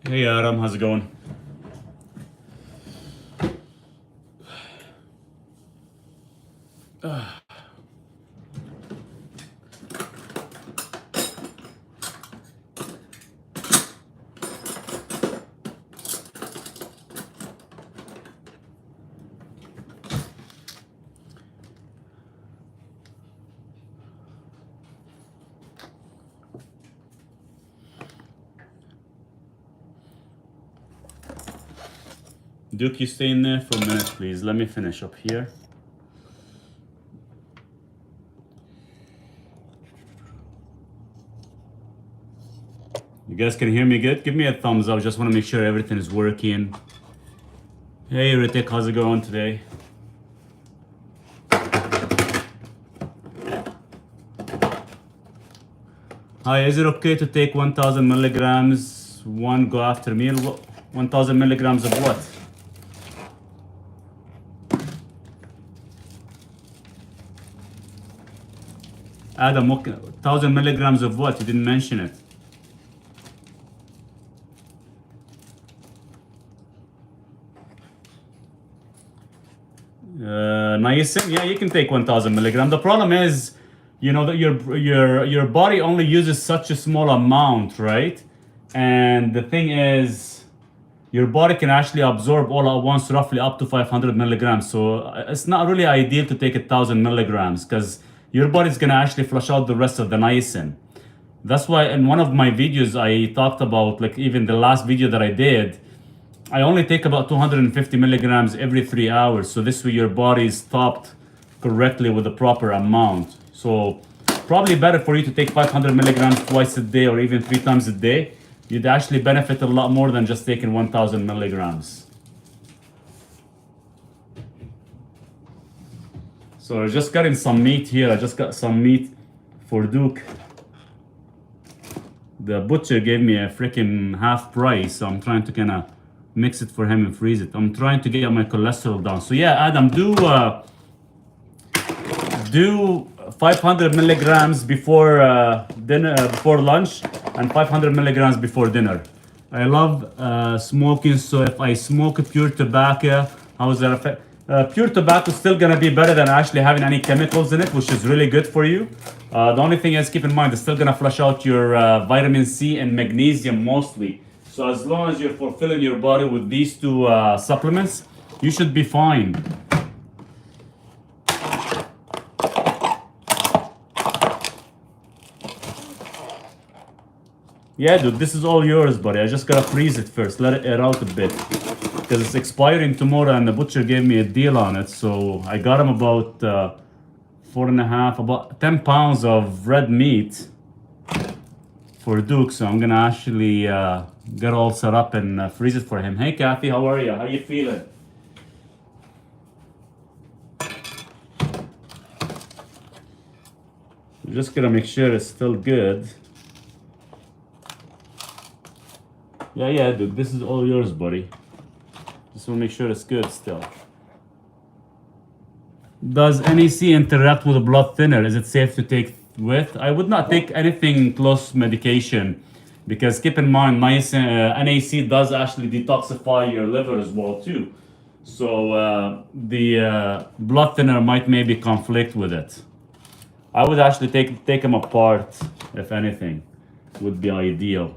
Hey Adam, how's it going? Duke, you stay in there for a minute, please. Let me finish up here. You guys can hear me good? Give me a thumbs up. Just want to make sure everything is working. Hey Ritik, how's it going today? Hi, is it okay to take 1000 milligrams one go after meal? 1000 milligrams of what? Adam, 1000 milligrams of what? You didn't mention it. Niacin, yeah, you can take 1000 milligrams. The problem is, you know, that your body only uses such a small amount, right? And the thing is, your body can actually absorb all at once roughly up to 500 milligrams. So it's not really ideal to take 1000 milligrams because your body's gonna actually flush out the rest of the niacin. That's why in one of my videos I talked about, like even the last video that I did, I only take about 250 milligrams every 3 hours. So this way your body is stopped correctly with the proper amount. So probably better for you to take 500 milligrams twice a day or even 3 times a day. You'd actually benefit a lot more than just taking 1000 milligrams. So I just got in some meat here. I just got some meat for Duke. The butcher gave me a freaking half price, so I'm trying to kind of mix it for him and freeze it. I'm trying to get my cholesterol down. So yeah, Adam, do 500 milligrams before dinner, before lunch, and 500 milligrams before dinner. I love smoking, so if I smoke pure tobacco, how does that affect? Pure tobacco is still gonna be better than actually having any chemicals in it, which is really good for you. The only thing is, keep in mind, it's still gonna flush out your vitamin C and magnesium mostly. So as long as you're fulfilling your body with these two supplements, you should be fine. Yeah, dude, this is all yours, buddy. I just gotta freeze it first, let it air out a bit. Because it's expiring tomorrow and the butcher gave me a deal on it. So I got him about 4.5, about 10 pounds of red meat for Duke. So I'm gonna actually get all set up and freeze it for him. Hey Kathy, how are you? How you feeling? I'm just gonna make sure it's still good. Yeah, dude, this is all yours, buddy. Just want to make sure it's good still. Does NAC interact with a blood thinner? Is it safe to take with? I would not take anything close medication because keep in mind, NAC does actually detoxify your liver as well too. So the blood thinner might maybe conflict with it. I would actually take them apart, if anything, would be ideal.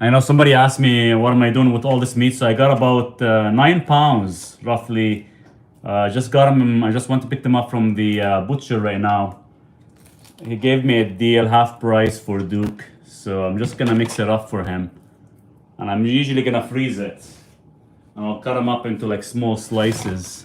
I know somebody asked me what am I doing with all this meat, so I got about 9 pounds roughly. Just got them. I just want to pick them up from the butcher right now. He gave me a deal, half price for Duke, so I'm just gonna mix it up for him, and I'm usually gonna freeze it, and I'll cut them up into like small slices.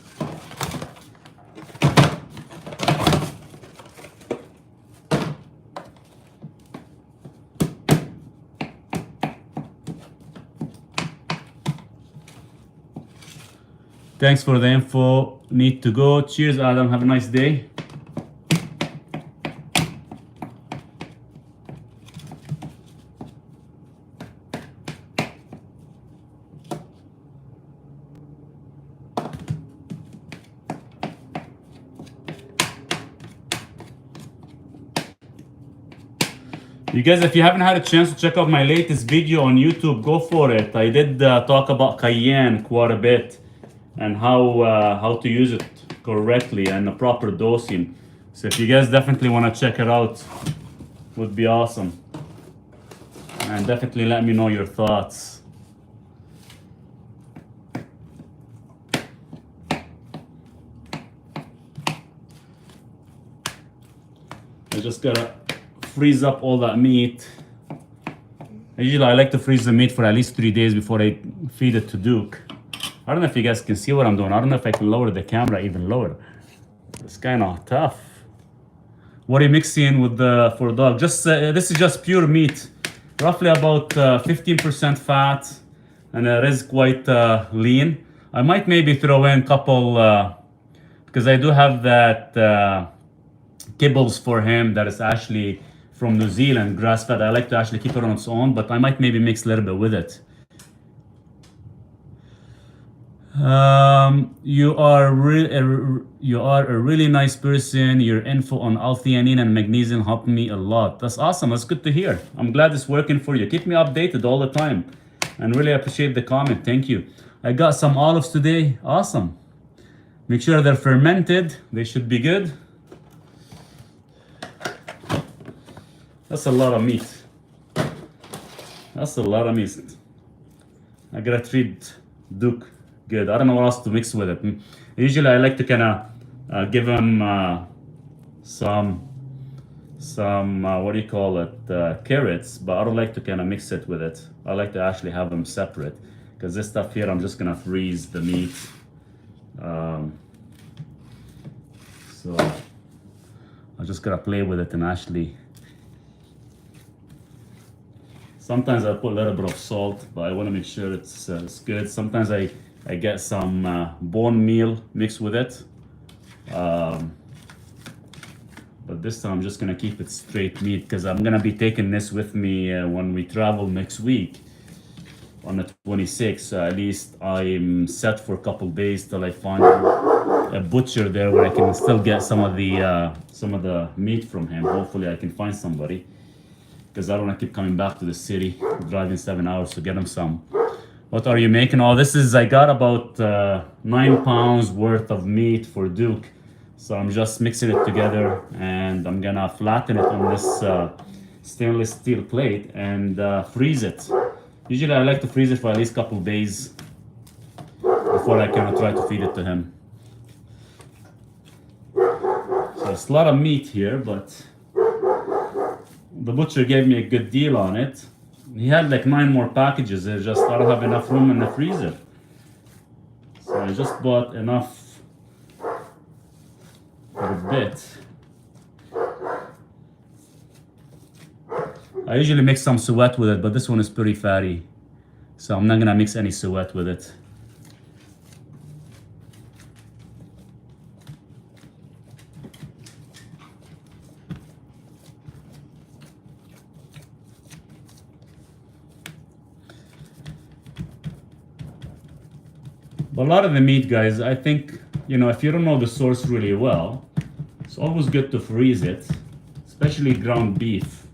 Thanks for the info. Need to go. Cheers, Adam. Have a nice day. You guys, if you haven't had a chance to check out my latest video on YouTube, go for it. I did talk about cayenne quite a bit and how to use it correctly and the proper dosing. So if you guys definitely want to check it out, would be awesome. And definitely let me know your thoughts. I just gotta freeze up all that meat. Usually I like to freeze the meat for at least 3 days before I feed it to Duke. I don't know if you guys can see what I'm doing. I don't know if I can lower the camera even lower. It's kind of tough. What are you mixing with the for dog? Just this is just pure meat, roughly about 15% fat, and it is quite lean. I might maybe throw in a couple because I do have that kibbles for him that is actually from New Zealand, grass-fed. I like to actually keep it on its own, but I might maybe mix a little bit with it. You are a really nice person. Your info on L-theanine and magnesium helped me a lot. That's awesome. That's good to hear. I'm glad it's working for you. Keep me updated all the time, and really appreciate the comment. Thank you. I got some olives today. Awesome. Make sure they're fermented. They should be good. That's a lot of meat. That's a lot of meat. I gotta treat Duke good. I don't know what else to mix with it. Usually I like to kind of give him some what do you call it, carrots, but I don't like to kind of mix it with it. I like to actually have them separate, because this stuff here I'm just gonna freeze the meat. So I just gotta play with it and actually. Sometimes I put a little bit of salt, but I want to make sure it's good. Sometimes I get some bone meal mixed with it. But this time I'm just going to keep it straight meat, because I'm going to be taking this with me when we travel next week on the 26th. At least I'm set for a couple days till I find a butcher there where I can still get some of the meat from him. Hopefully I can find somebody, because I don't want to keep coming back to the city, driving 7 hours to get them some. What are you making? Oh, this is, I got about 9 pounds worth of meat for Duke. So I'm just mixing it together, and I'm gonna flatten it on this stainless steel plate and freeze it. Usually I like to freeze it for at least a couple of days before I can try to feed it to him. So it's a lot of meat here, but the butcher gave me a good deal on it. He had like 9 more packages. I don't have enough room in the freezer. So I just bought enough for a bit. I usually mix some suet with it, but this one is pretty fatty, so I'm not gonna mix any suet with it. But a lot of the meat, guys, I think, if you don't know the source really well, it's always good to freeze it, especially ground beef,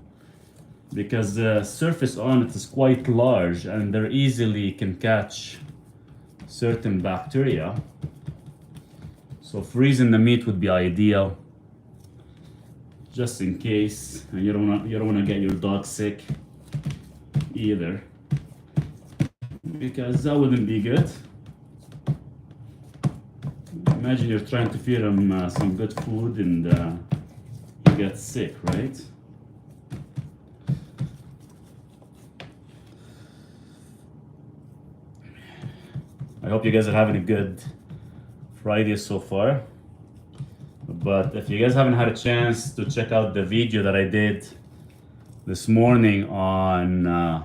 because the surface on it is quite large and they easily can catch certain bacteria. So freezing the meat would be ideal, just in case, and you don't want to get your dog sick either, because that wouldn't be good. Imagine you're trying to feed him some good food and he gets sick, right? I hope you guys are having a good Friday so far. But if you guys haven't had a chance to check out the video that I did this morning on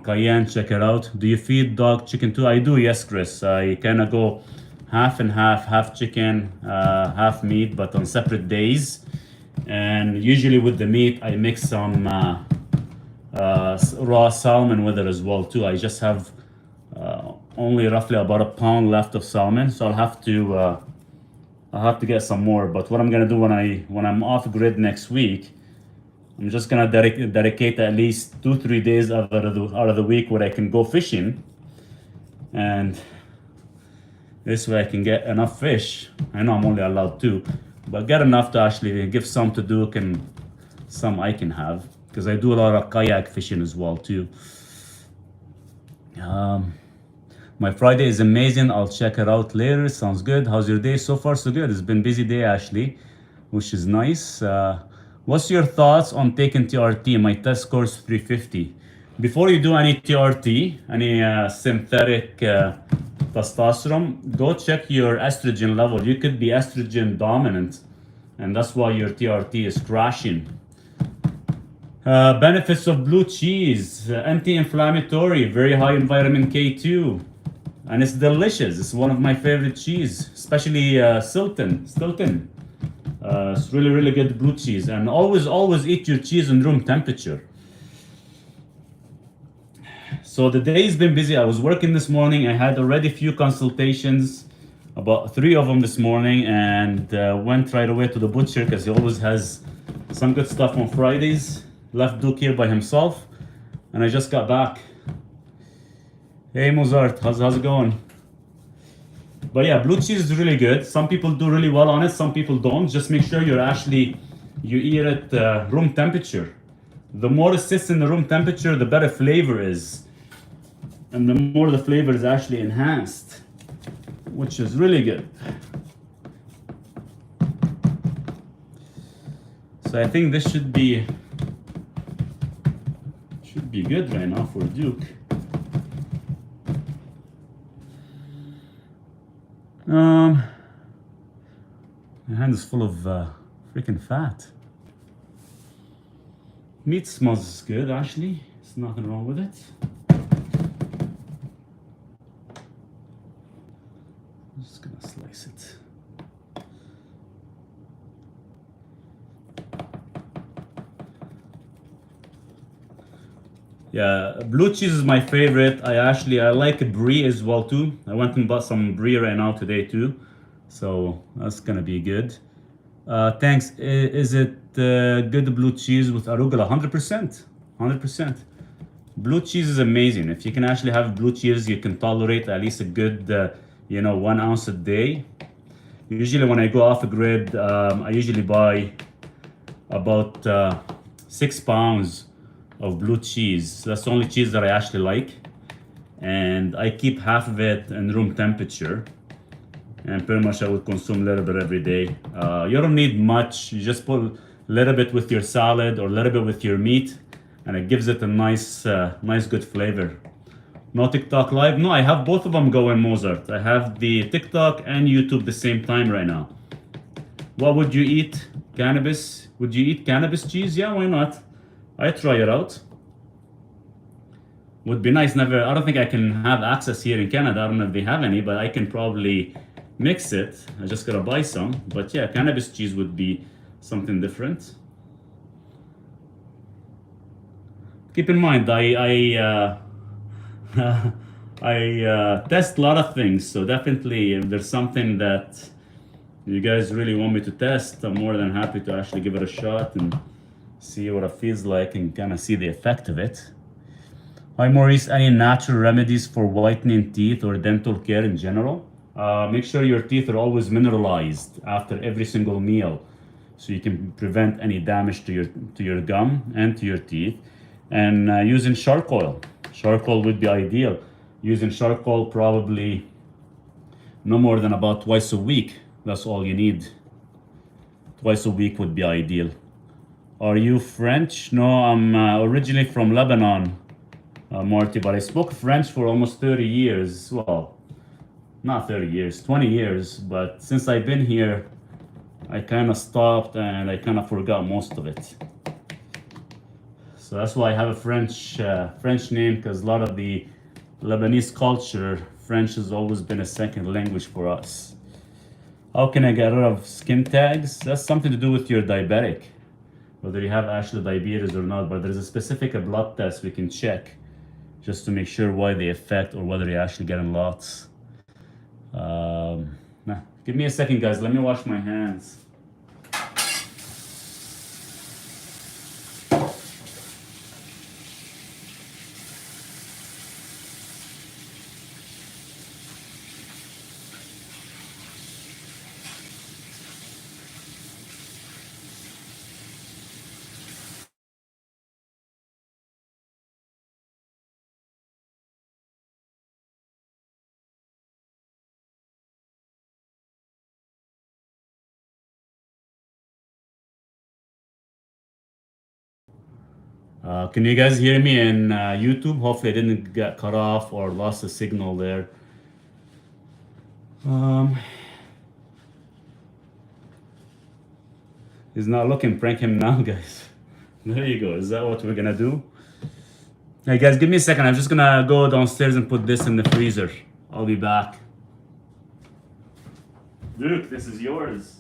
cayenne, check it out. Do you feed dog chicken too? I do, yes, Chris. I kind of go half and half chicken, half meat, but on separate days. And usually with the meat, I mix some raw salmon with it as well too. I just have only roughly about a pound left of salmon, so I'll have to I'll have to get some more. But what I'm gonna do when I'm off grid next week, I'm just gonna dedicate at least 2-3 days out of the week where I can go fishing, and this way I can get enough fish. I know I'm only allowed 2, but get enough to actually give some to Duke and some I can have, because I do a lot of kayak fishing as well too. My Friday is amazing. I'll check it out later. Sounds good. How's your day? So far so good. It's been a busy day, Ashley, which is nice. What's your thoughts on taking TRT? My test score is 350. Before you do any TRT, any synthetic testosterone, go check your estrogen level. You could be estrogen dominant, and that's why your TRT is crashing. Benefits of blue cheese: anti-inflammatory, very high in vitamin K2, and it's delicious. It's one of my favorite cheese, especially Stilton. It's really, really good blue cheese, and always eat your cheese in room temperature. So the day's been busy. I was working this morning. I had already a few consultations, about 3 of them this morning, and went right away to the butcher because he always has some good stuff on Fridays. Left Duke here by himself, and I just got back. Hey Mozart, how's it going? But yeah, blue cheese is really good. Some people do really well on it, some people don't. Just make sure you eat it room temperature. The more it sits in the room temperature, the better flavor is, and the more the flavor is actually enhanced, which is really good. So I think this should be good right now for Duke. My hand is full of freaking fat. Meat smells good, Ashley. There's nothing wrong with it. I'm just gonna slice it. Yeah, blue cheese is my favorite. I like brie as well too. I went and bought some brie right now today too, so that's gonna be good. Thanks. Is it good blue cheese with arugula? 100%. 100%. Blue cheese is amazing. If you can actually have blue cheese, you can tolerate at least a good, 1 ounce a day. Usually when I go off a grid, I usually buy about 6 pounds of blue cheese. That's the only cheese that I actually like, and I keep half of it in room temperature, and pretty much I would consume a little bit every day. You don't need much. You just put a little bit with your salad or a little bit with your meat, and it gives it a nice good flavor. No TikTok live? No, I have both of them going, Mozart. I have the TikTok and YouTube the same time right now. What would you eat? Cannabis? Would you eat cannabis cheese? Yeah, why not? I try it out. Would be nice. I don't think I can have access here in Canada. I don't know if they have any, but I can probably mix it. I just gotta buy some. But yeah, cannabis cheese would be something different. Keep in mind, I test a lot of things. So definitely, if there's something that you guys really want me to test, I'm more than happy to actually give it a shot and see what it feels like and kind of see the effect of it. Hi Maurice, any natural remedies for whitening teeth or dental care in general? Make sure your teeth are always mineralized after every single meal, so you can prevent any damage to your gum and to your teeth. And using charcoal. Charcoal would be ideal. Using charcoal probably no more than about twice a week. That's all you need. Twice a week would be ideal. Are you French? No, I'm originally from Lebanon, Marty, but I spoke French for almost 30 years. Well, not 30 years, 20 years. But since I've been here, I kind of stopped and I kind of forgot most of it. So that's why I have a French name, because a lot of the Lebanese culture, French has always been a second language for us. How can I get rid of skin tags? That's something to do with your diabetic, whether you have actually diabetes or not, but there's a specific blood test we can check just to make sure why they affect or whether you're actually getting lots. Give Give me a second, guys. Let me wash my hands. Can you guys hear me in YouTube? Hopefully I didn't get cut off or lost the signal there. He's not looking, prank him now, guys. There you go. Is that what we're gonna do? Hey guys, give me a second. I'm just gonna go downstairs and put this in the freezer. I'll be back. Duke, this is yours.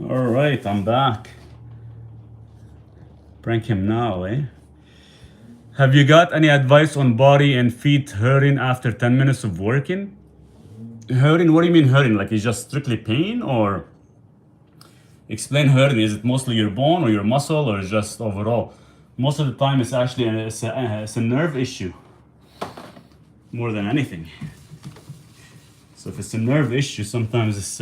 All right, I'm back. Prank him now, eh? Have you got any advice on body and feet hurting after 10 minutes of working? Hurting? What do you mean hurting? Like it's just strictly pain, or explain hurting? Is it mostly your bone or your muscle, or just overall? Most of the time it's actually it's a nerve issue more than anything. So if it's a nerve issue, sometimes it's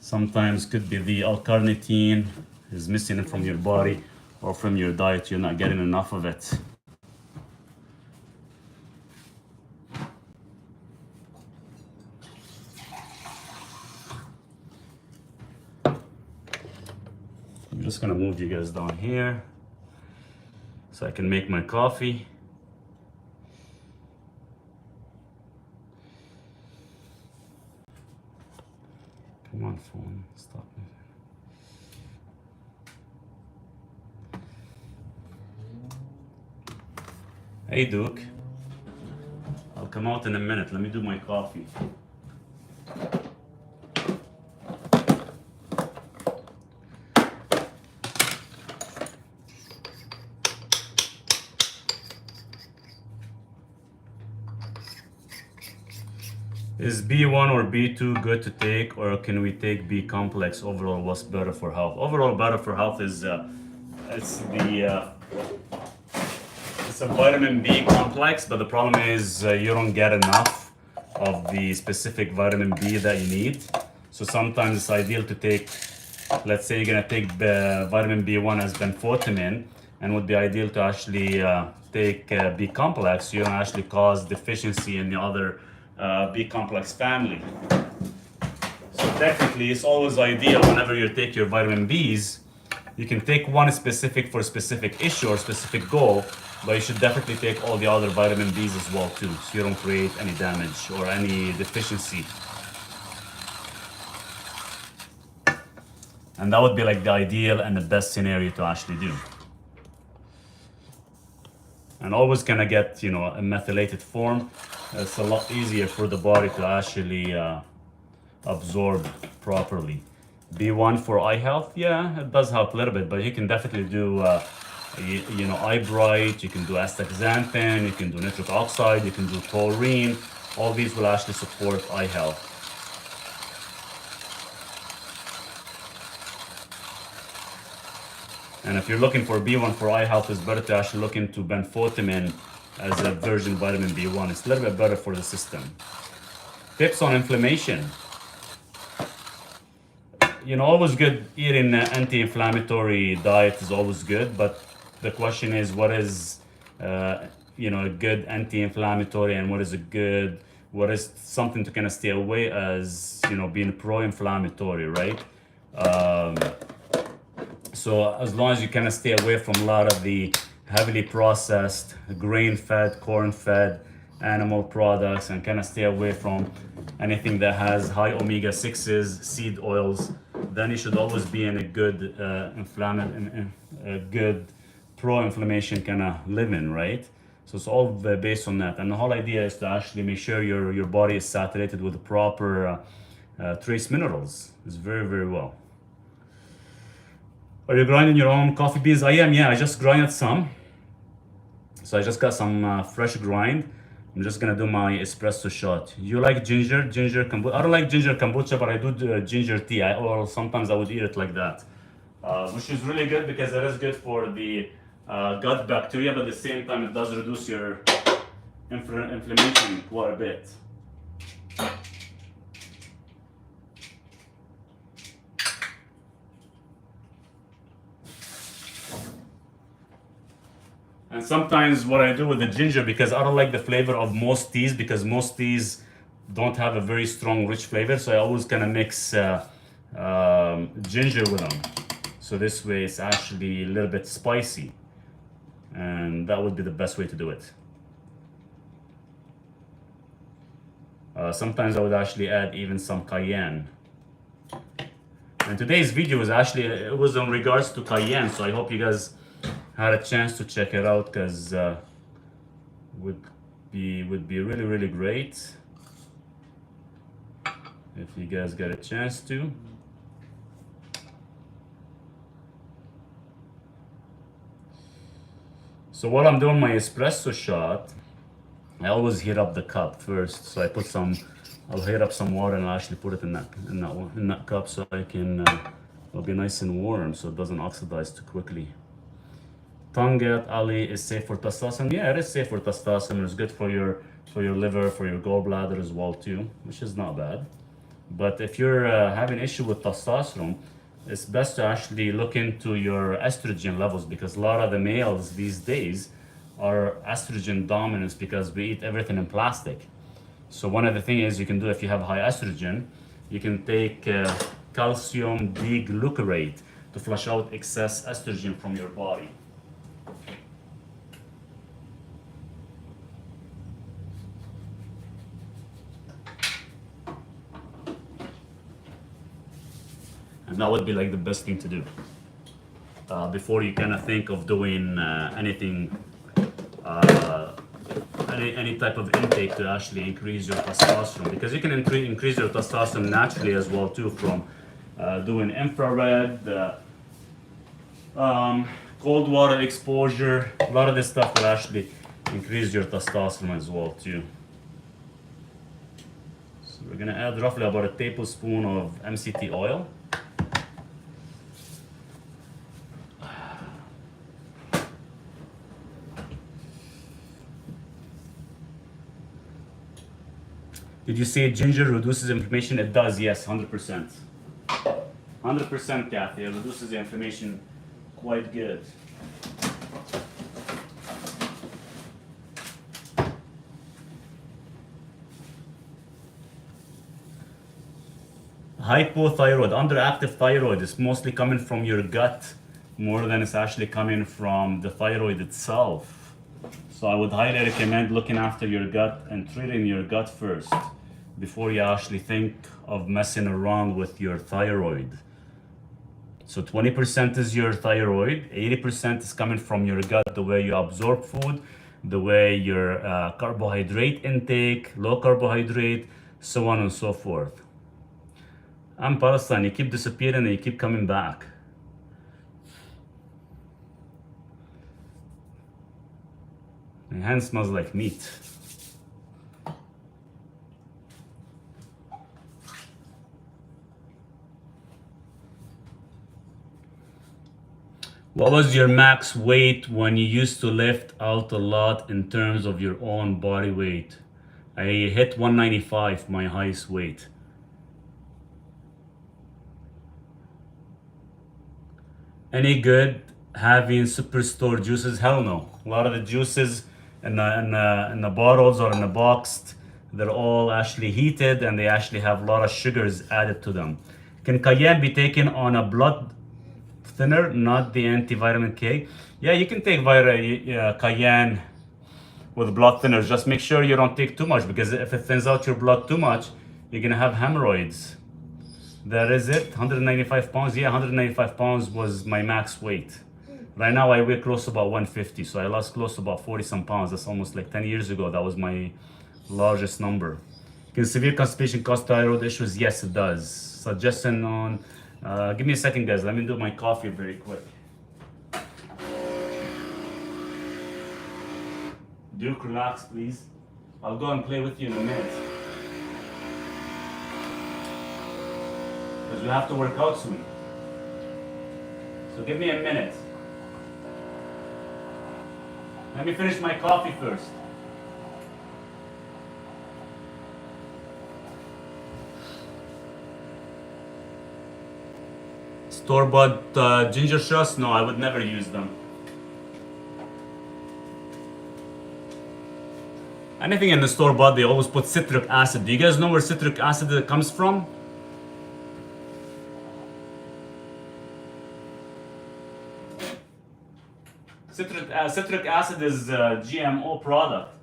sometimes could be the L-carnitine is missing it from your body, or from your diet, you're not getting enough of it. I'm just gonna move you guys down here so I can make my coffee. Come on, phone, stop me. Hey, Duke. I'll come out in a minute. Let me do my coffee. Is B1 or B2 good to take, or can we take B complex? Overall, what's better for health? Overall, better for health is it's a vitamin B complex, but the problem is you don't get enough of the specific vitamin B that you need. So sometimes it's ideal to take, let's say you're gonna take vitamin B1 as benfotiamine, and would be ideal to actually take B complex. You don't actually cause deficiency in the other B complex family. So technically, it's always ideal whenever you take your vitamin Bs, you can take one specific for a specific issue or specific goal, but you should definitely take all the other vitamin Bs as well too, so you don't create any damage or any deficiency. And that would be like the ideal and the best scenario to actually do. And always gonna get, you know, a methylated form. It's a lot easier for the body to actually absorb properly. B1 for eye health, yeah, it does help a little bit, but you can definitely do, you know, eye bright, you can do astaxanthin, you can do nitric oxide, you can do taurine. All these will actually support eye health. And if you're looking for B1 for eye health, it's better to actually look into benfotiamine as a virgin vitamin B1. It's a little bit better for the system. Tips on inflammation. You know, always good eating anti-inflammatory diet is always good, but the question is what is, you know, a good anti-inflammatory, and what is something to kind of stay away as, you know, being pro-inflammatory, right? So as long as you kind of stay away from a lot of the heavily processed, grain-fed, corn-fed, animal products and kind of stay away from anything that has high omega-6s, seed oils, then you should always be in a good a good pro-inflammation kind of living, right? So it's all based on that. And the whole idea is to actually make sure your body is saturated with the proper trace minerals. It's very, very well. Are you grinding your own coffee beans? I am, yeah. I just grinded some. So I just got some fresh grind. I'm just gonna do my espresso shot. You like ginger? Ginger kombucha? I don't like ginger kombucha, but I do ginger tea. Or sometimes I would eat it like that. Which is really good because it is good for the gut bacteria, but at the same time it does reduce your inflammation quite a bit. And sometimes what I do with the ginger, because I don't like the flavor of most teas, because most teas don't have a very strong, rich flavor, so I always kind of mix ginger with them. So this way it's actually a little bit spicy. And that would be the best way to do it. Sometimes I would actually add even some cayenne. And today's video is actually, it was in regards to cayenne, so I hope you guys had a chance to check it out, because would be really, really great if you guys get a chance to. So while I'm doing my espresso shot, I always heat up the cup first. So I put some, I'll heat up some water and I'll actually put it in that cup, so I can it'll be nice and warm, so it doesn't oxidize too quickly. Tangat Ali is safe for testosterone. Yeah, it is safe for testosterone. It's good for your liver, for your gallbladder as well too, which is not bad. But if you're having issue with testosterone, it's best to actually look into your estrogen levels, because a lot of the males these days are estrogen dominant because we eat everything in plastic. So one of the things you can do if you have high estrogen, you can take calcium D-glucarate to flush out excess estrogen from your body. And that would be like the best thing to do before you kind of think of doing anything, any type of intake to actually increase your testosterone, because you can increase your testosterone naturally as well too from doing infrared, cold water exposure. A lot of this stuff will actually increase your testosterone as well too. So we're gonna add roughly about a tablespoon of MCT oil. Did you say ginger reduces inflammation? It does, yes, 100%. 100%, Kathy. It reduces the inflammation quite good. Hypothyroid, underactive thyroid, is mostly coming from your gut more than it's actually coming from the thyroid itself. So I would highly recommend looking after your gut and treating your gut first before you actually think of messing around with your thyroid. So 20% is your thyroid, 80% is coming from your gut, the way you absorb food, the way your carbohydrate intake, low carbohydrate, so on and so forth. I'm Palestine, you keep disappearing and you keep coming back. My hand smells like meat. What was your max weight when you used to lift out a lot in terms of your own body weight? I hit 195, my highest weight. Any good having superstore juices? Hell no. A lot of the juices in the bottles or in the box, they're all actually heated and they actually have a lot of sugars added to them. Can cayenne be taken on a blood thinner, not the anti-vitamin K? Yeah, you can take cayenne with blood thinners. Just make sure you don't take too much, because if it thins out your blood too much, you're gonna have hemorrhoids. That is it. 195 pounds. Yeah, 195 pounds was my max weight. Right now I weigh close to about 150, so I lost close to about 40 some pounds. That's almost like 10 years ago. That was my largest number. Can severe constipation cause thyroid issues? Yes, it does. Suggestion on, give me a second, guys. Let me do my coffee very quick. Duke, relax, please. I'll go and play with you in a minute. Because we have to work out soon. So give me a minute. Let me finish my coffee first. Store-bought ginger shots? No, I would never use them. Anything in the store-bought, they always put citric acid. Do you guys know where citric acid comes from? Citric acid is a GMO product.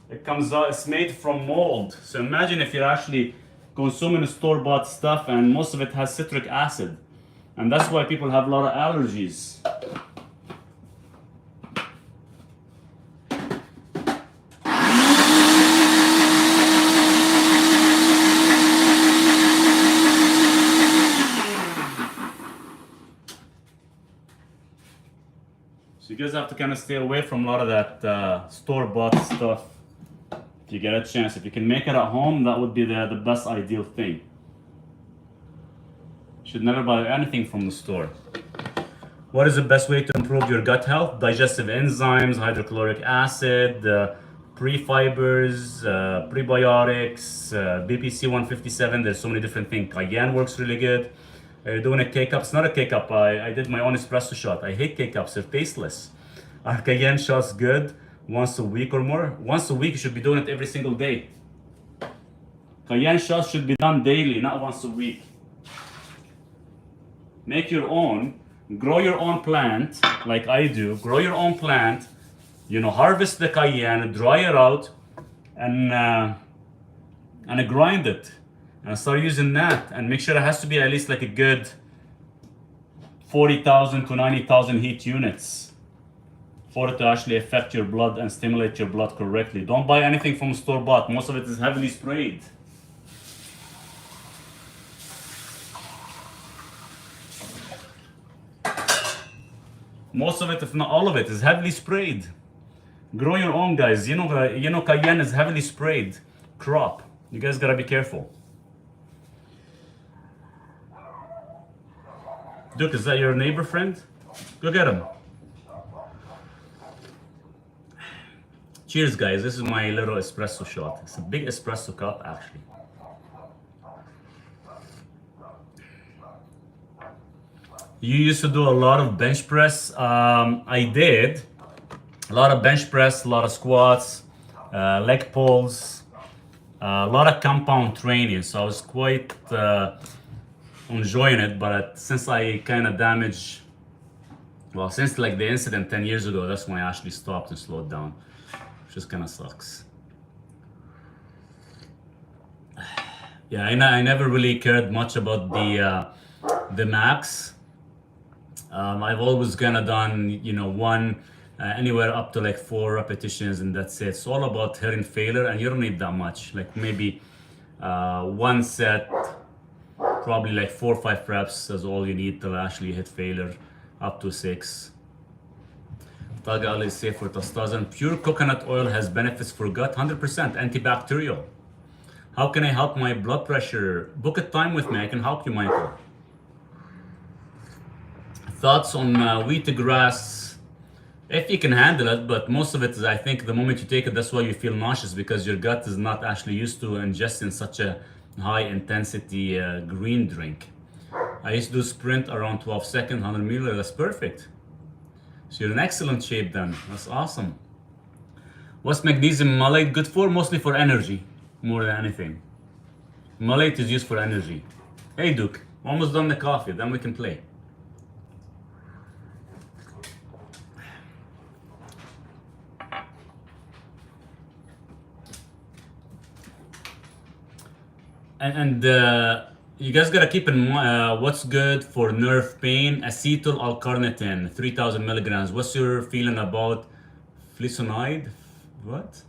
It comes out, it's made from mold. So imagine if you're actually consuming store-bought stuff and most of it has citric acid. And that's why people have a lot of allergies. So you guys have to kind of stay away from a lot of that store-bought stuff. If you get a chance, if you can make it at home, that would be the best ideal thing. Should never buy anything from the store. What is the best way to improve your gut health? Digestive enzymes, hydrochloric acid, pre-fibers, prebiotics, BPC 157. There's so many different things. Cayenne works really good. You're doing a K-cup. It's not a K-cup. I did my own espresso shot. I hate K-cups. They're tasteless. Are Cayenne shots good once a week or more? Once a week, you should be doing it every single day. Cayenne shots should be done daily, not once a week. Make your own, grow your own plant, like I do. Grow your own plant, you know, harvest the cayenne, dry it out, and grind it. And start using that, and make sure it has to be at least like a good 40,000 to 90,000 heat units for it to actually affect your blood and stimulate your blood correctly. Don't buy anything from store-bought. Most of it is heavily sprayed. Most of it, if not all of it, is heavily sprayed. Grow your own, guys. You know cayenne is heavily sprayed crop. You guys gotta be careful. Duke, is that your neighbor friend? Go get him. Cheers, guys. This is my little espresso shot. It's a big espresso cup, actually. You used to do a lot of bench press. I did. A lot of bench press, a lot of squats, leg pulls, a lot of compound training. So I was quite enjoying it, but since I kind of damaged, well, since like the incident 10 years ago, that's when I actually stopped and slowed down. Which just kind of sucks. Yeah, I never really cared much about the max. I've always kind of done, you know, anywhere up to like 4 repetitions, and that's it. It's all about hitting failure, and you don't need that much. Like maybe one set, probably like 4 or 5 reps is all you need to actually hit failure, up to 6. Tagal is safe for testosterone. Pure coconut oil has benefits for gut, 100% antibacterial. How can I help my blood pressure? Book a time with me. I can help you, Michael. Thoughts on wheatgrass? If you can handle it, but most of it is, I think, the moment you take it, that's why you feel nauseous, because your gut is not actually used to ingesting such a high intensity green drink. I used to do sprint around 12 seconds, 100 milliliters. That's perfect. So you're in excellent shape then. That's awesome. What's magnesium malate good for? Mostly for energy, more than anything. Malate is used for energy. Hey Duke, almost done the coffee, then we can play. And you guys gotta keep in mind what's good for nerve pain. Acetyl L-carnitine, 3,000 milligrams. What's your feeling about flisonide? What?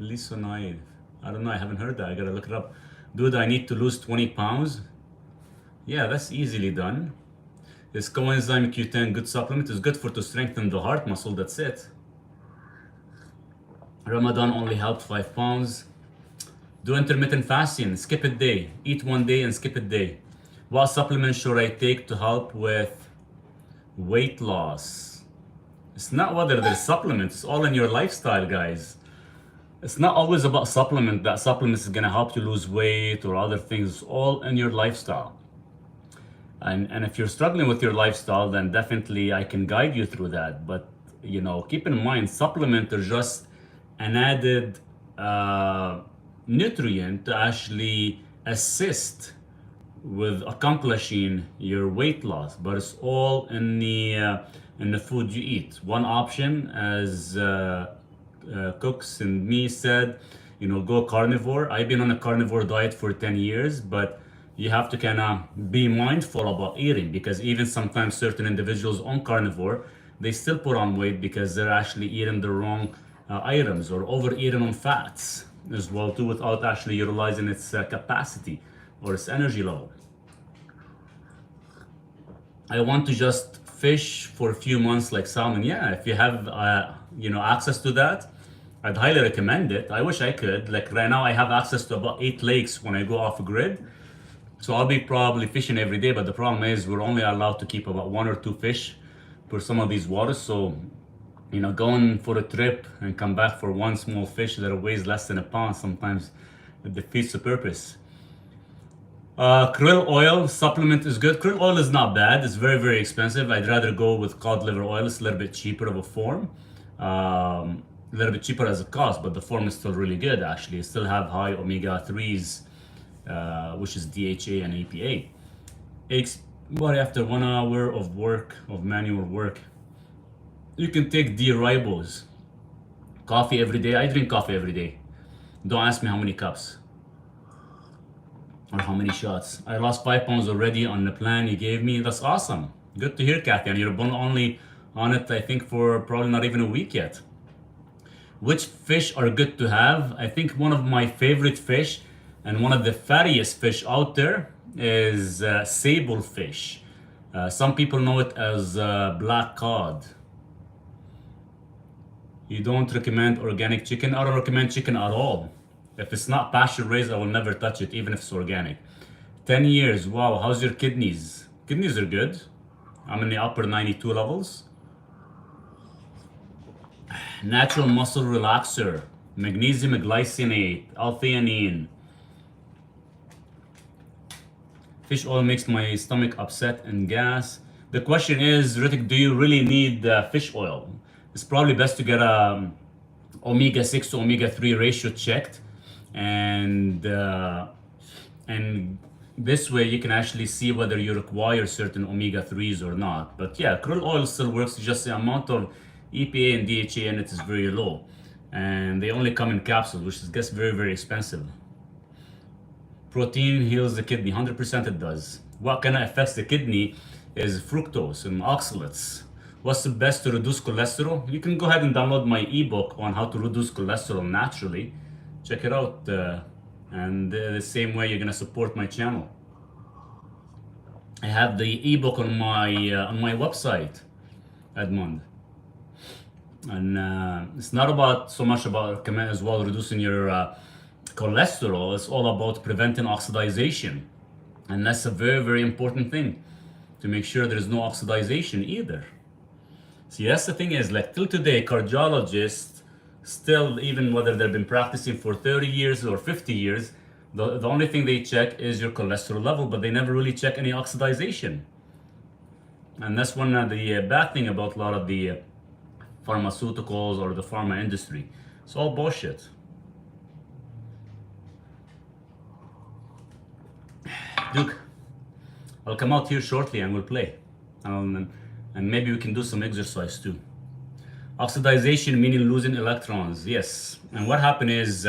Flisonide. I don't know. I haven't heard that. I gotta look it up. Dude, I need to lose 20 pounds. Yeah, that's easily done. This coenzyme Q10, good supplement. It's good for to strengthen the heart muscle. That's it. Ramadan only helped 5 pounds. Do intermittent fasting, skip a day. Eat one day and skip a day. What supplement should I take to help with weight loss? It's not whether there's supplements, it's all in your lifestyle, guys. It's not always about supplement, that supplements is gonna help you lose weight or other things. It's all in your lifestyle. And if you're struggling with your lifestyle, then definitely I can guide you through that. But you know, keep in mind, supplement are just an added nutrient to actually assist with accomplishing your weight loss, but it's all in the food you eat. One option, as cooks and me said, you know, go carnivore. I've been on a carnivore diet for 10 years, but you have to kind of be mindful about eating, because even sometimes certain individuals on carnivore, they still put on weight because they're actually eating the wrong items or overeating on fats as well too, without actually utilizing its capacity or its energy level. I want to just fish for a few months like salmon. Yeah, if you have you know, access to that, I'd highly recommend it. I wish I could. Like right now, I have access to about 8 lakes when I go off grid. So I'll be probably fishing every day, but the problem is we're only allowed to keep about 1 or 2 fish for some of these waters. So, you know, going for a trip and come back for one small fish that weighs less than a pound, sometimes it defeats the purpose. Krill oil supplement is good. Krill oil is not bad. It's very, very expensive. I'd rather go with cod liver oil. It's a little bit cheaper of a form. A little bit cheaper as a cost, but the form is still really good, actually. It still have high omega-3s, which is DHA and EPA. But after 1 hour of work, of manual work, you can take d-Ribose. Coffee every day. I drink coffee every day. Don't ask me how many cups or how many shots. I lost 5 pounds already on the plan you gave me. That's awesome. Good to hear, Kathy. And you're only on it, I think, for probably not even a week yet. Which fish are good to have? I think one of my favorite fish and one of the fattiest fish out there is sable fish. Some people know it as black cod. You don't recommend organic chicken? I don't recommend chicken at all. If it's not pasture raised, I will never touch it, even if it's organic. 10 years, wow, how's your kidneys? Kidneys are good. I'm in the upper 92 levels. Natural muscle relaxer, magnesium glycinate, L-theanine. Fish oil makes my stomach upset and gas. The question is, Ritik, do you really need fish oil? It's probably best to get a omega-6 to omega-3 ratio checked, and this way you can actually see whether you require certain omega-3s or not. But yeah, krill oil still works, just the amount of EPA and DHA in it is very low, and they only come in capsules, which gets very, very expensive. Protein heals the kidney, 100% it does. What kind of affects the kidney is fructose and oxalates. What's the best to reduce cholesterol? You can go ahead and download my ebook on how to reduce cholesterol naturally. Check it out, and the same way you're gonna support my channel. I have the ebook on my website, Edmond, and it's not about so much about as well reducing your cholesterol. It's all about preventing oxidization, and that's a very, very important thing, to make sure there's no oxidization either. See, that's the thing is, like till today, cardiologists still, even whether they've been practicing for 30 years or 50 years, the only thing they check is your cholesterol level, but they never really check any oxidization. And that's one of the bad thing about a lot of the pharmaceuticals or the pharma industry. It's all bullshit. Duke, I'll come out here shortly and we'll play. And maybe we can do some exercise too. Oxidization meaning losing electrons, yes. And what happened is,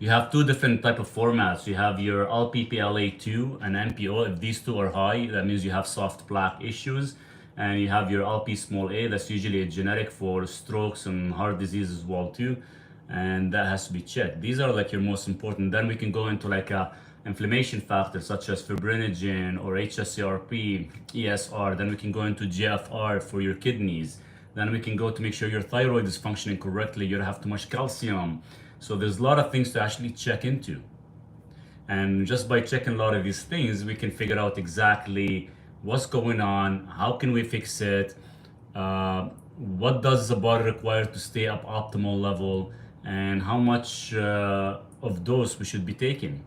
You have two different type of formats. You have your LPPLA2 and NPO. If these two are high, that means you have soft plaque issues. And you have your LP small a, that's usually a genetic for strokes and heart disease as well too. And that has to be checked. These are like your most important. Then we can go into like a inflammation factors such as fibrinogen or HSCRP, ESR. Then we can go into GFR for your kidneys. Then we can go to make sure your thyroid is functioning correctly. You don't have too much calcium. So there's a lot of things to actually check into. And just by checking a lot of these things, we can figure out exactly what's going on, how can we fix it, what does the body require to stay up optimal level, and how much of dose we should be taking.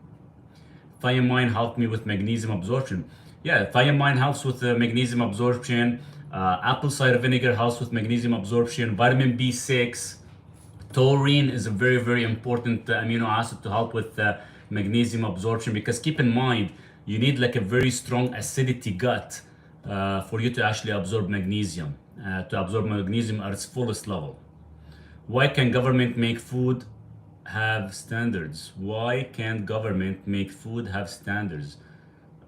Thiamine helped me with magnesium absorption. Yeah, thiamine helps with magnesium absorption. Apple cider vinegar helps with magnesium absorption. Vitamin B6. Taurine is a very, very important amino acid to help with magnesium absorption, because keep in mind, you need like a very strong acidity gut for you to actually absorb magnesium, at its fullest level. Why can government make food have standards? Why can't government make food have standards?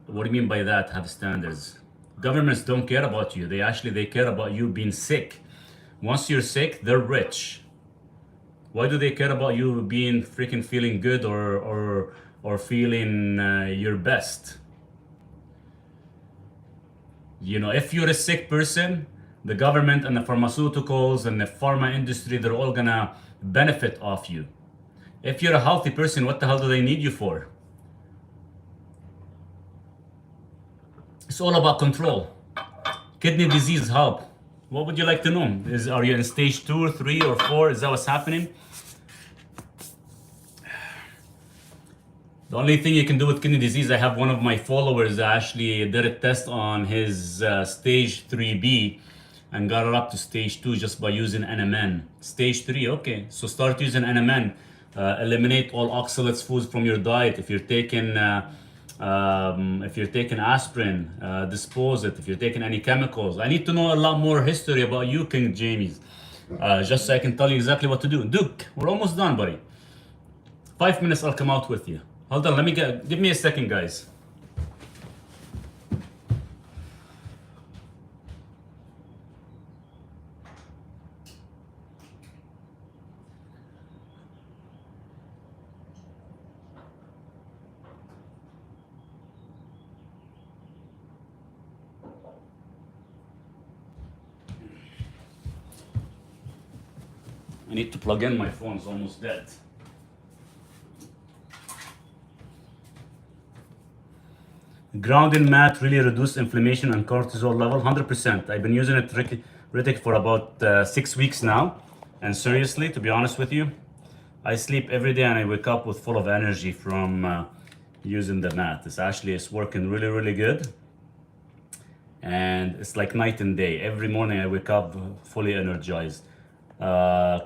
What do you mean by that, have standards? Governments don't care about you. They care about you being sick. Once you're sick, they're rich. Why do they care about you being freaking feeling good or feeling your best? You know, if you're a sick person, the government and the pharmaceuticals and the pharma industry, they're all gonna benefit off you. If you're a healthy person, what the hell do they need you for? It's all about control. Kidney disease help. What would you like to know? Are you in stage 2 or 3 or 4? Is that what's happening? The only thing you can do with kidney disease, I have one of my followers that actually did a test on his stage 3B and got it up to stage 2 just by using NMN. Stage 3, okay. So start using NMN. Eliminate all oxalates foods from your diet. If you're taking aspirin, dispose it. If you're taking any chemicals. I need to know a lot more history about you, King James. Just so I can tell you exactly what to do. Duke, we're almost done, buddy. 5 minutes, I'll come out with you. Hold on, give me a second, guys. I need to plug in, my phone's almost dead. Grounding mat really reduced inflammation and cortisol level, 100%. I've been using it, Ritik, for about 6 weeks now. And seriously, to be honest with you, I sleep every day and I wake up with full of energy from using the mat. It's working really, really good. And it's like night and day. Every morning I wake up fully energized.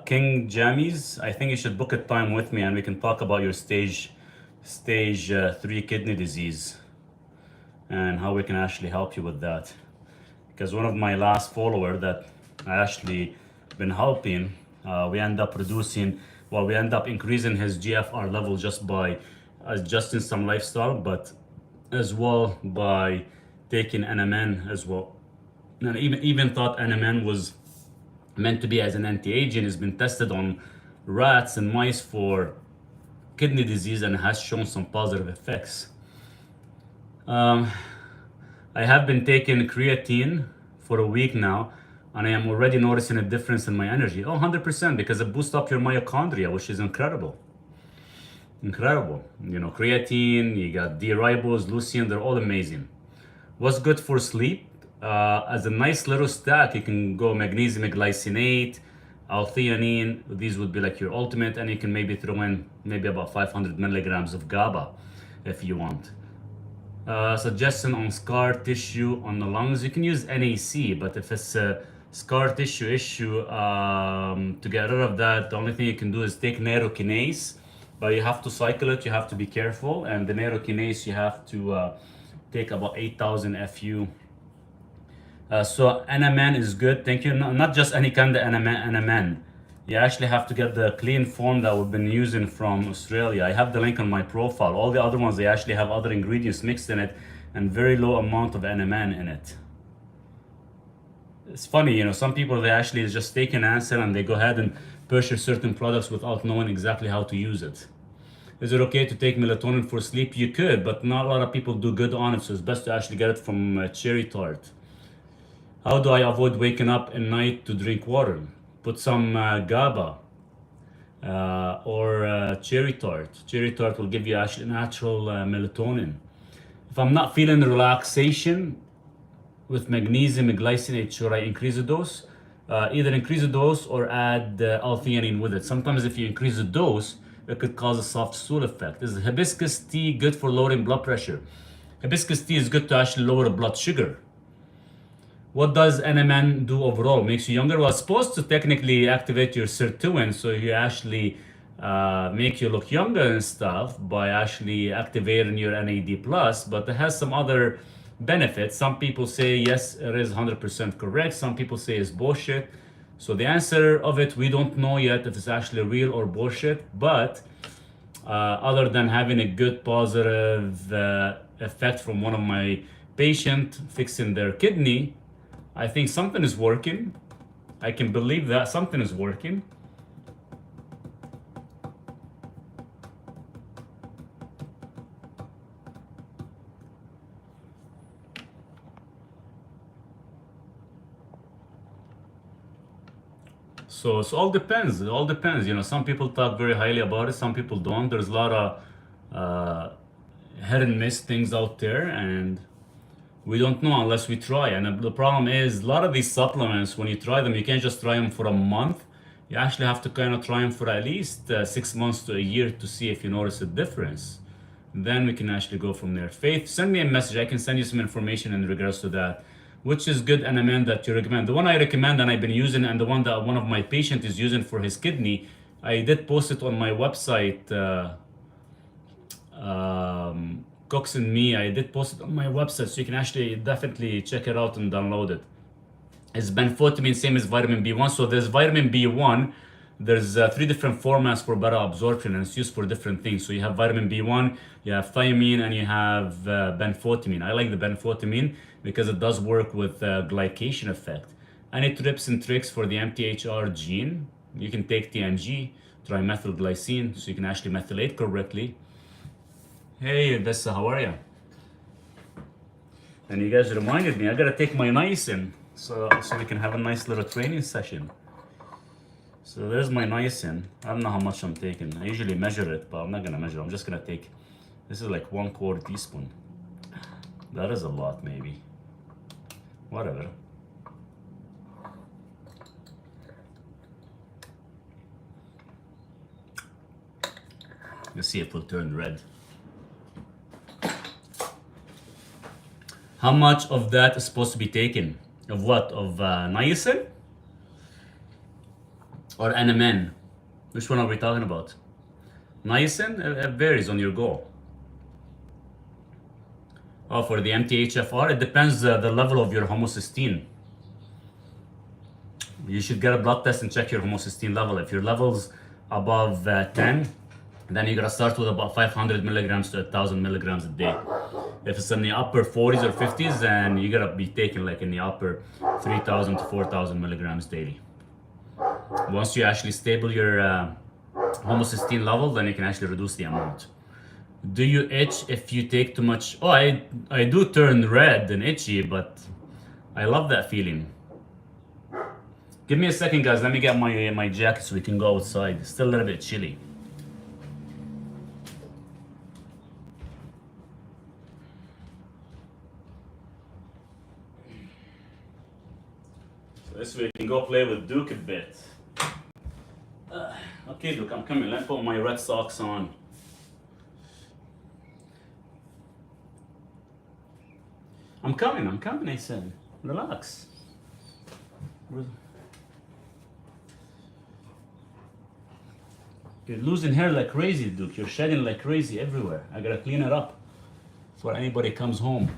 King Jammies, I think you should book a time with me and we can talk about your stage 3 kidney disease and how we can actually help you with that. Because one of my last follower that I actually been helping, we end up increasing his GFR level just by adjusting some lifestyle, but as well by taking NMN as well. And even thought NMN was meant to be as an anti-aging. Has been tested on rats and mice for kidney disease and has shown some positive effects. I have been taking creatine for a week now and I am already noticing a difference in my energy. 100%, because it boosts up your mitochondria, which is incredible. Incredible. You know, creatine, you got d-Ribose, leucine, they're all amazing. What's good for sleep? As a nice little stack, you can go magnesium glycinate, L-theanine. These would be like your ultimate, and you can maybe throw in maybe about 500 milligrams of GABA if you want. Suggestion on scar tissue on the lungs, you can use NAC, but if it's a scar tissue issue, to get rid of that, the only thing you can do is take neurokinase, but you have to cycle it, you have to be careful, and the neurokinase you have to take about 8,000 FU. So NMN is good, thank you. Not just any kind of NMN. You actually have to get the clean form that we've been using from Australia. I have the link on my profile. All the other ones, they actually have other ingredients mixed in it and very low amount of NMN in it. It's funny, you know, some people, they actually just take an answer and they go ahead and purchase certain products without knowing exactly how to use it. Is it okay to take melatonin for sleep? You could, but not a lot of people do good on it, so it's best to actually get it from cherry tart. How do I avoid waking up at night to drink water? Put some GABA or cherry tart. Cherry tart will give you actually natural melatonin. If I'm not feeling relaxation with magnesium and glycinate, should I increase the dose? Either increase the dose or add L-theanine with it. Sometimes if you increase the dose, it could cause a soft stool effect. Is hibiscus tea good for lowering blood pressure? Hibiscus tea is good to actually lower the blood sugar. What does NMN do overall? Makes you younger? Well, it's supposed to technically activate your sirtuin, so you actually make you look younger and stuff by actually activating your NAD+, but it has some other benefits. Some people say, yes, it is 100% correct. Some people say it's bullshit. So the answer of it, we don't know yet if it's actually real or bullshit, but other than having a good positive effect from one of my patients fixing their kidney, I think something is working. I can believe that something is working. So it all depends. It all depends. You know, some people talk very highly about it. Some people don't. There's a lot of hit and miss things out there, and we don't know unless we try. And the problem is, a lot of these supplements, when you try them, you can't just try them for a month. You actually have to kind of try them for at least 6 months to a year to see if you notice a difference. Then we can actually go from there. Faith, send me a message. I can send you some information in regards to that. Which is good NMN that you recommend? The one I recommend and I've been using, and the one that one of my patients is using for his kidney, I did post it on my website, Cooks and Me. I did post it on my website, so you can actually definitely check it out and download it. It's benfotiamine, same as vitamin B1. So there's vitamin B1. There's 3 different formats for better absorption, and it's used for different things. So you have vitamin B1, you have thiamine, and you have benfotiamine. I like the benfotiamine because it does work with glycation effect. Any tips and tricks for the MTHR gene? You can take TMG, trimethylglycine, so you can actually methylate correctly. Hey, Vessa, how are you? And you guys reminded me, I gotta take my Niacin, so we can have a nice little training session. So there's my Niacin. I don't know how much I'm taking. I usually measure it, but I'm not gonna measure. I'm just gonna take, this is like 1/4 teaspoon. That is a lot, maybe. Whatever. Let's see if it will turn red. How much of that is supposed to be taken? Of what? Of Niacin? Or NMN? Which one are we talking about? Niacin? It varies on your goal. Oh, for the MTHFR, it depends the level of your homocysteine. You should get a blood test and check your homocysteine level. If your level's above 10, then you gotta start with about 500 milligrams to 1,000 milligrams a day. If it's in the upper 40s or 50s, then you gotta be taking like in the upper 3,000 to 4,000 milligrams daily. Once you actually stable your homocysteine level, then you can actually reduce the amount. Do you itch if you take too much? Oh, I do turn red and itchy, but I love that feeling. Give me a second, guys. Let me get my jacket so we can go outside. It's still a little bit chilly. So this way we can go play with Duke a bit. Okay, Duke, I'm coming. Let me put my red socks on. I'm coming, I said. Relax. You're losing hair like crazy, Duke. You're shedding like crazy everywhere. I gotta clean it up before anybody comes home.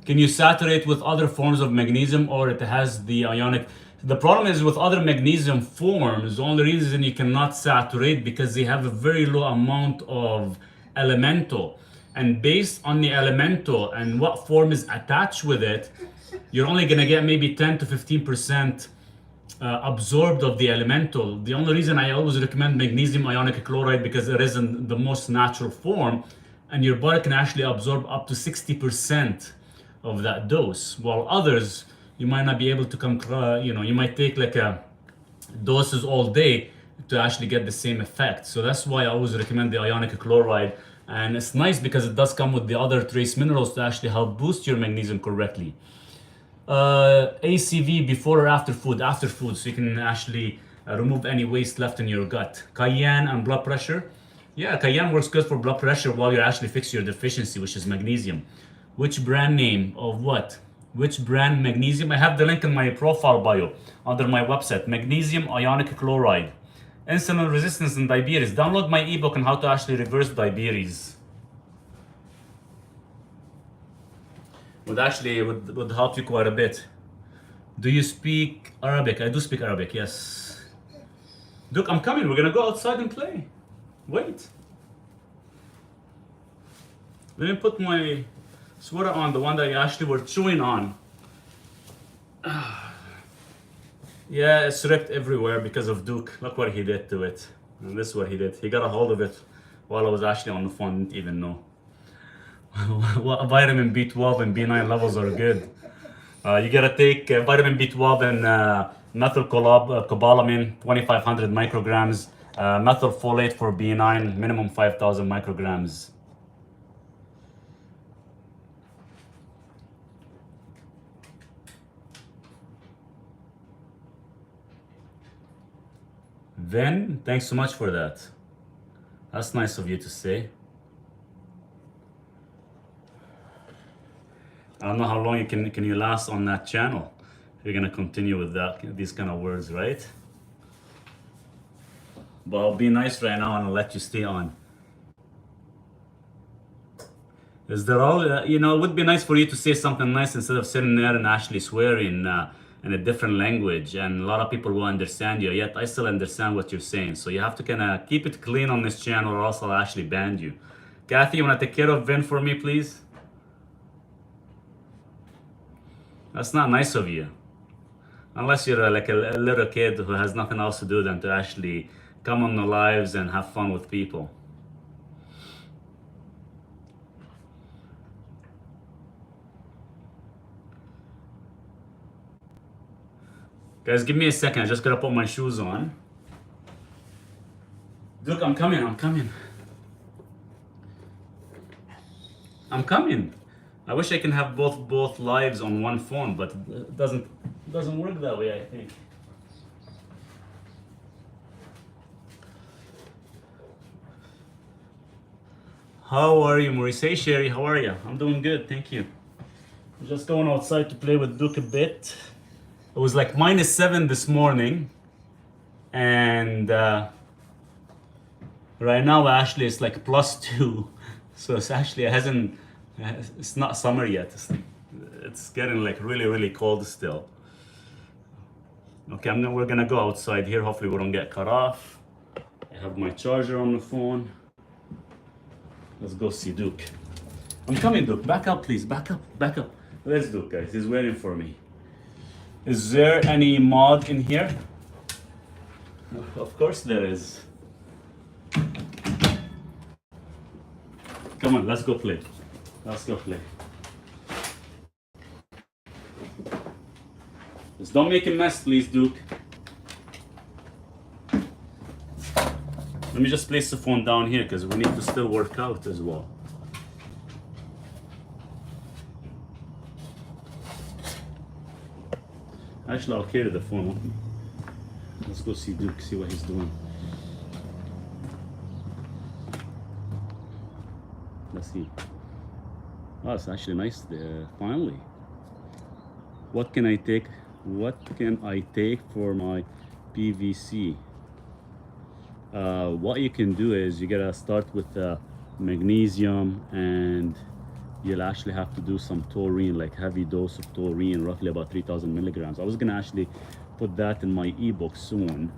Can you saturate with other forms of magnesium, or it has the ionic? The problem is with other magnesium forms, the only reason you cannot saturate because they have a very low amount of elemental. And based on the elemental and what form is attached with it, you're only gonna get maybe 10 to 15% absorbed of the elemental. The only reason I always recommend magnesium ionic chloride because it is in the most natural form, and your body can actually absorb up to 60% of that dose, while others you might not be able to come, you might take like a doses all day to actually get the same effect. So that's why I always recommend the ionic chloride. And it's nice because it does come with the other trace minerals to actually help boost your magnesium correctly. ACV before or after food, so you can actually remove any waste left in your gut. Cayenne and blood pressure. Yeah, cayenne works good for blood pressure while you're actually fixing your deficiency, which is magnesium. Which brand name of what? Which brand magnesium? I have the link in my profile bio under my website. Magnesium ionic chloride. Insulin resistance and diabetes. Download my ebook on how to actually reverse diabetes. Would help you quite a bit. Do you speak Arabic? I do speak Arabic, yes. Look, I'm coming. We're gonna go outside and play. Wait. Let me put my sweater on, the one that you actually were chewing on. Yeah, it's ripped everywhere because of Duke. Look what he did to it. And this is what he did. He got a hold of it while I was actually on the phone, didn't even know. What vitamin B12 and B9 levels are good. You gotta take vitamin B12 and methylcobalamin, 2,500 micrograms. Methylfolate for B9, minimum 5,000 micrograms. Then, thanks so much for that. That's nice of you to say. I don't know how long you can you last on that channel. You're gonna continue with these kind of words, right? But I'll be nice right now and I'll let you stay on. Is there all, it would be nice for you to say something nice instead of sitting there and actually swearing in a different language, and a lot of people will understand you, yet I still understand what you're saying. So you have to kind of keep it clean on this channel or else I'll actually ban you. Kathy, you want to take care of Vin for me, please? That's not nice of you. Unless you're like a little kid who has nothing else to do than to actually come on the lives and have fun with people. Guys, give me a second. I just gotta put my shoes on. Look, I'm coming. I wish I can have both lives on one phone, but it doesn't work that way, I think. How are you, Maurice? Hey, Sherry, how are you? I'm doing good, thank you. I'm just going outside to play with Duke a bit. It was like -7 this morning, and right now actually it's like +2. So it's actually it's not summer yet. It's getting like really cold still. Okay, we're gonna go outside here. Hopefully we don't get cut off. I have my charger on the phone. Let's go see Duke. I'm coming, Duke. Back up, please. Back up. Let's Duke, guys. He's waiting for me. Is there any mod in here? Of course there is. Come on, let's go play. Just don't make a mess, please, Duke. Let me just place the phone down here because we need to still work out as well. Actually, I'll carry the phone with me. Let's go see Duke, see what he's doing. Let's see. Oh, it's actually nice there, finally. What can I take for my PVC? What you can do is you gotta start with magnesium, and you'll actually have to do some taurine, like heavy dose of taurine, roughly about 3,000 milligrams. I was gonna actually put that in my ebook soon,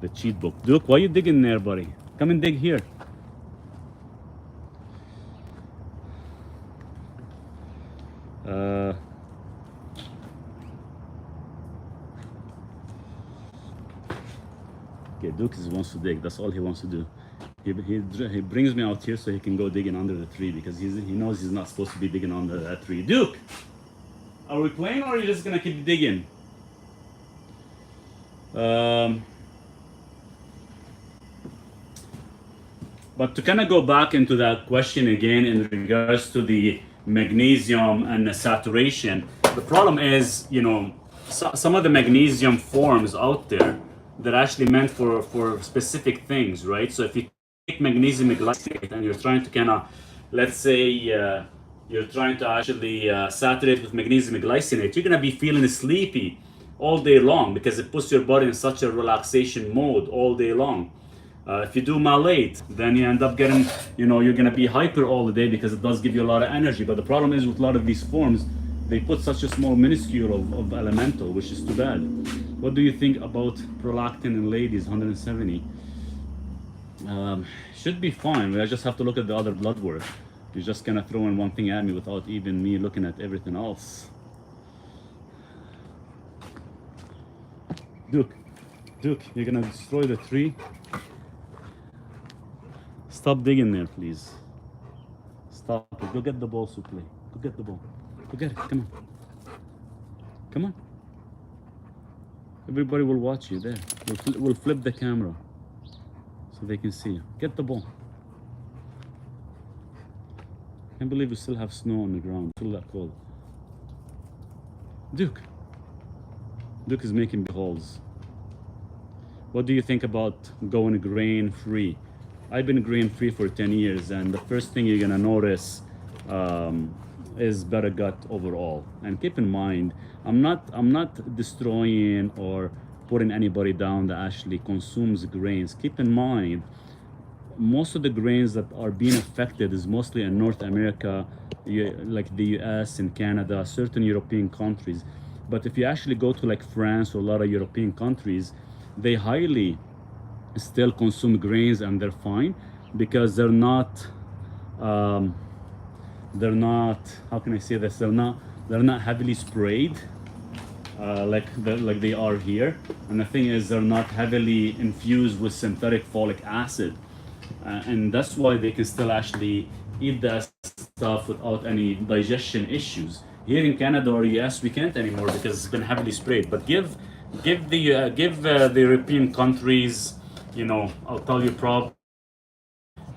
the cheat book. Duke, why you digging there, buddy? Come and dig here. Okay, Duke wants to dig. That's all he wants to do. He brings me out here so he can go digging under the tree because he knows he's not supposed to be digging under that tree. Duke, are we playing or are you just gonna keep digging? But to kind of go back into that question again in regards to the magnesium and the saturation, the problem is, you know, some of the magnesium forms out there that are actually meant for specific things, right? So if you take magnesium glycinate and you're trying to kind of, let's say, you're trying to actually saturate with magnesium glycinate, you're gonna be feeling sleepy all day long because it puts your body in such a relaxation mode all day long. If you do malate, then you end up getting, you know, you're gonna be hyper all the day because it does give you a lot of energy. But the problem is with a lot of these forms, they put such a small minuscule of elemental, which is too bad. What do you think about prolactin in ladies, 170? Should be fine. I just have to look at the other blood work. You're just gonna throw in one thing at me without even me looking at everything else. Duke, you're gonna destroy the tree. Stop digging there, please. Stop it. Go get the ball, Suple. Go get the ball. Go get it. Come on. Come on. Everybody will watch you there. We'll flip the camera so they can see you. Get the ball. Can't believe we still have snow on the ground. Still that cold. Duke is making big holes. What do you think about going grain free? I've been grain free for 10 years, and the first thing you're gonna notice is better gut overall. And keep in mind, I'm not destroying or putting anybody down that actually consumes grains. Keep in mind, most of the grains that are being affected is mostly in North America, like the US and Canada, certain European countries. But if you actually go to like France or a lot of European countries, they highly still consume grains and they're fine because they're not how can I say this, they're not heavily sprayed like they are here. And the thing is, they're not heavily infused with synthetic folic acid, and that's why they can still actually eat that stuff without any digestion issues. Here in Canada or US, we can't anymore because it's been heavily sprayed. But give the European countries, you know, I'll tell you, probably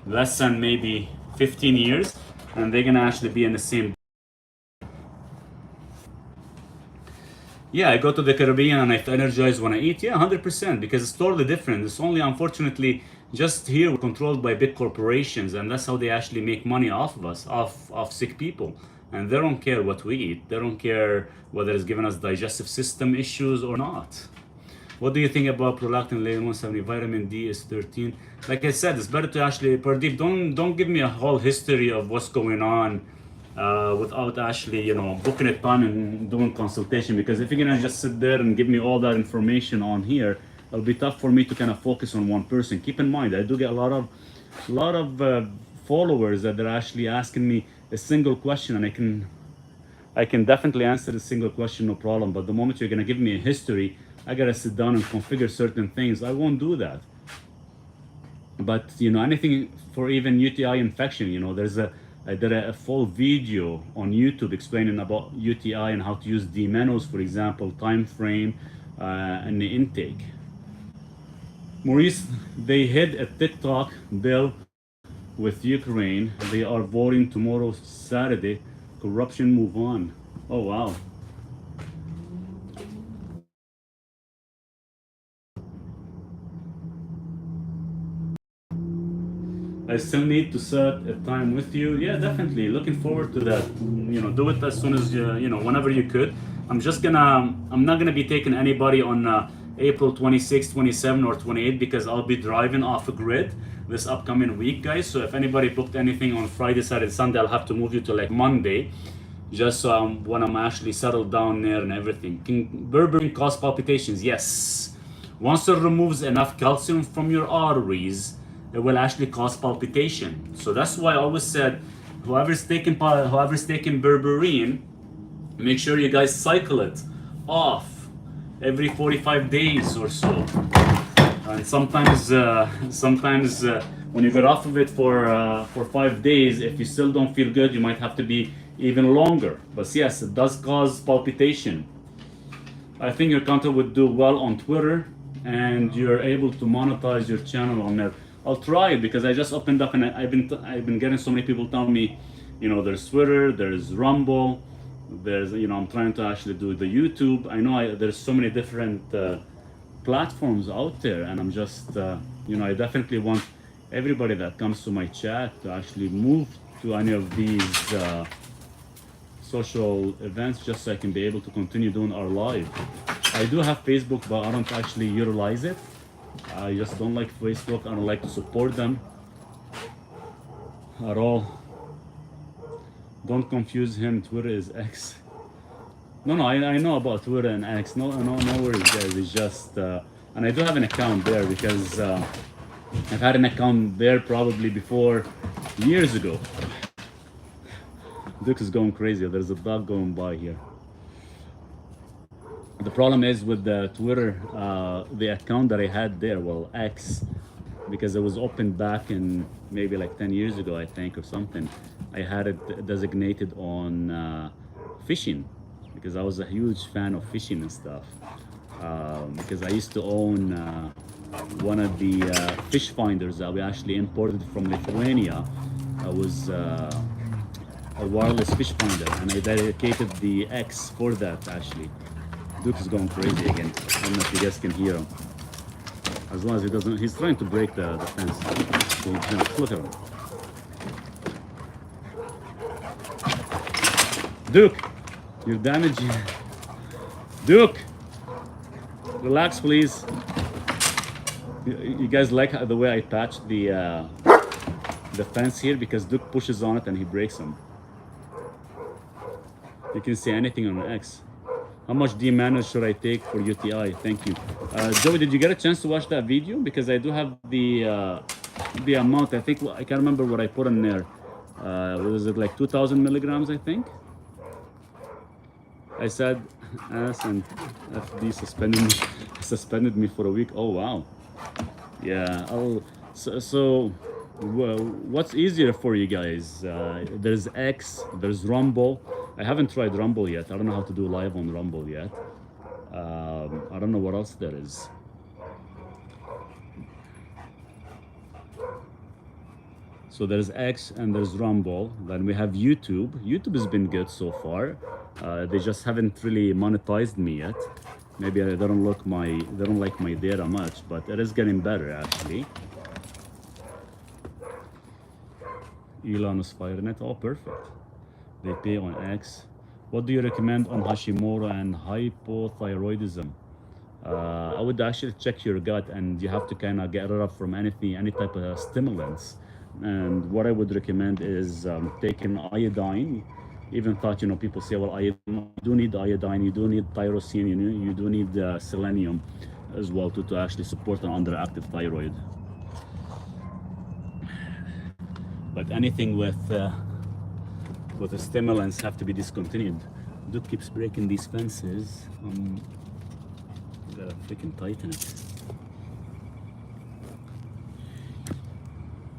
less than maybe 15 years, and they're gonna actually be in the same. Yeah, I go to the Caribbean and I feel energized when I eat. Yeah, 100%, because it's totally different. It's only, unfortunately, just here we're controlled by big corporations, and that's how they actually make money off of us, off sick people. And they don't care what we eat. They don't care whether it's giving us digestive system issues or not. What do you think about prolactin, lane 170? Vitamin D is 13. Like I said, it's better to actually, Pardeep, don't give me a whole history of what's going on without actually, you know, booking a time and doing consultation. Because if you're gonna just sit there and give me all that information on here, it'll be tough for me to kind of focus on one person. Keep in mind, I do get a lot of followers that they're actually asking me a single question, and I can definitely answer the single question, no problem. But the moment you're gonna give me a history, I gotta sit down and configure certain things. I won't do that. But you know, anything for even UTI infection, you know, I did a full video on YouTube explaining about UTI and how to use D-Menos, for example, time frame, and the intake. Maurice, they hit a TikTok bill with Ukraine. They are voting tomorrow, Saturday. Corruption move on. Oh wow. I still need to set a time with you. Yeah, definitely. Looking forward to that. You know, do it as soon as you know, whenever you could. I'm not gonna be taking anybody on April 26, 27, or 28 because I'll be driving off a grid this upcoming week, guys. So if anybody booked anything on Friday, Saturday, Sunday, I'll have to move you to like Monday. just so when I'm actually settled down there and everything. Can berberine cause palpitations? Yes. Once it removes enough calcium from your arteries, it will actually cause palpitation. So that's why I always said, whoever's taking berberine, make sure you guys cycle it off every 45 days or so. And sometimes, when you get off of it for 5 days, if you still don't feel good, you might have to be even longer. But yes, it does cause palpitation. I think your content would do well on Twitter, and you're able to monetize your channel on there. I'll try it because I just opened up, and I've been getting so many people telling me, there's Twitter, there's Rumble, there's I'm trying to actually do the YouTube. I know there's so many different platforms out there, and I'm just I definitely want everybody that comes to my chat to actually move to any of these social events, just so I can be able to continue doing our live. I do have Facebook, but I don't actually utilize it. I just don't like Facebook. I don't like to support them at all. Don't confuse him. Twitter is X. No, I know about Twitter and X. No worries, guys. It's just, and I do have an account there because I've had an account there probably before years ago. Duke is going crazy. There's a dog going by here. The problem is with the Twitter, the account that I had there, well, X, because it was opened back in maybe like 10 years ago, I think, or something. I had it designated on fishing, because I was a huge fan of fishing and stuff. Because I used to own one of the fish finders that we actually imported from Lithuania. I was a wireless fish finder, and I dedicated the X for that actually. Duke is going crazy again. I don't know if you guys can hear him. As long as he doesn't, he's trying to break the fence. So look at him. Duke, you're damaging. Duke, relax, please. You guys like the way I patched the fence here, because Duke pushes on it and he breaks them. You can see anything on X. How much D-Manage should I take for UTI? Thank you. Joey, did you get a chance to watch that video? Because I do have the amount. I think I can't remember what I put in there. Was it like 2,000 milligrams? I think. I said S and FD suspended me for a week. Oh wow. Yeah. Well, what's easier for you guys? There's X. There's Rumble. I haven't tried Rumble yet. I don't know how to do live on Rumble yet. I don't know what else there is. So there's X and there's Rumble. Then we have YouTube. YouTube has been good so far. They just haven't really monetized me yet. Maybe they don't like my data much, but it is getting better actually. Elon is firing it. Oh, perfect. They pay on X. What do you recommend on Hashimoto and hypothyroidism? I would actually check your gut, and you have to kind of get rid of from any type of stimulants. And what I would recommend is taking iodine. Even thought, people say, well, you do need iodine, you do need tyrosine, you do need selenium as well to actually support an underactive thyroid. But anything with the stimulants have to be discontinued. Duke keeps breaking these fences. Gotta freaking tighten it.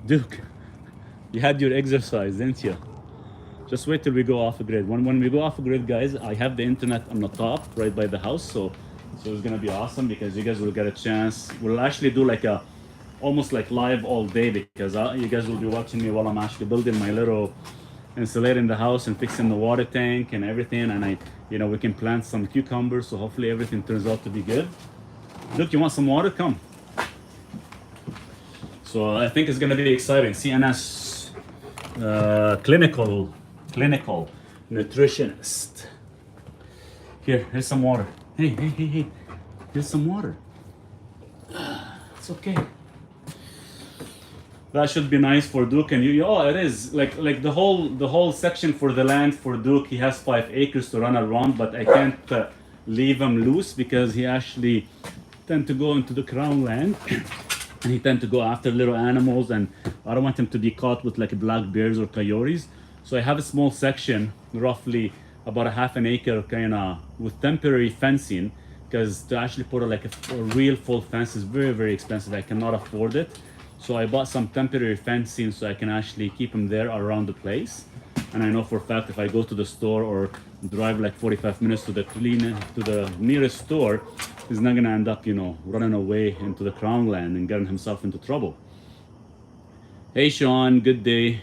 Duke, you had your exercise, didn't you? Just wait till we go off the grid. When we go off the grid, guys, I have the internet on the top right by the house, so it's gonna be awesome because you guys will get a chance. We'll actually do like almost like live all day, because you guys will be watching me while I'm actually building my little insulating the house and fixing the water tank and everything, and we can plant some cucumbers, so hopefully everything turns out to be good. Look, you want some water? Come. So I think it's gonna be exciting. CNS clinical nutritionist. Here's some water. Hey, here's some water. It's okay. That should be nice for Duke. And oh, it is like the whole section for the land for Duke. He has 5 acres to run around, but I can't leave him loose because he actually tend to go into the crown land. And he tend to go after little animals, and I don't want him to be caught with like black bears or coyotes. So I have a small section, roughly about a half an acre, kind of with temporary fencing, because to actually put a real full fence is very, very expensive. I cannot afford it. So I bought some temporary fencing so I can actually keep him there around the place. And I know for a fact if I go to the store or drive like 45 minutes to the nearest store, he's not gonna end up, running away into the crown land and getting himself into trouble. Hey Sean, good day.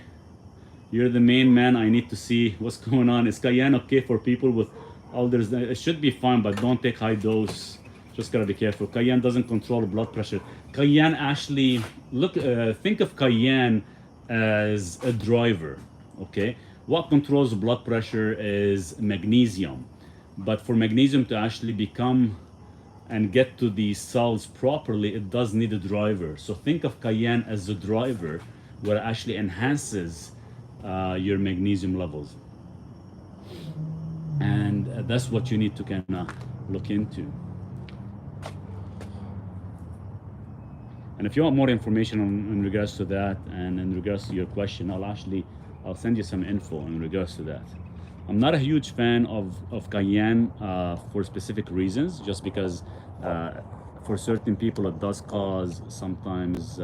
You're the main man I need to see. What's going on? Is cayenne okay for people with elders? It should be fine, but don't take high dose. Just gotta be careful. Cayenne doesn't control blood pressure. Cayenne actually, think of cayenne as a driver, okay? What controls blood pressure is magnesium. But for magnesium to actually become and get to the cells properly, it does need a driver. So think of cayenne as the driver, where it actually enhances your magnesium levels. And that's what you need to kind of look into. And if you want more information in regards to that and in regards to your question, I'll send you some info in regards to that. I'm not a huge fan of cayenne for specific reasons, just because for certain people it does cause sometimes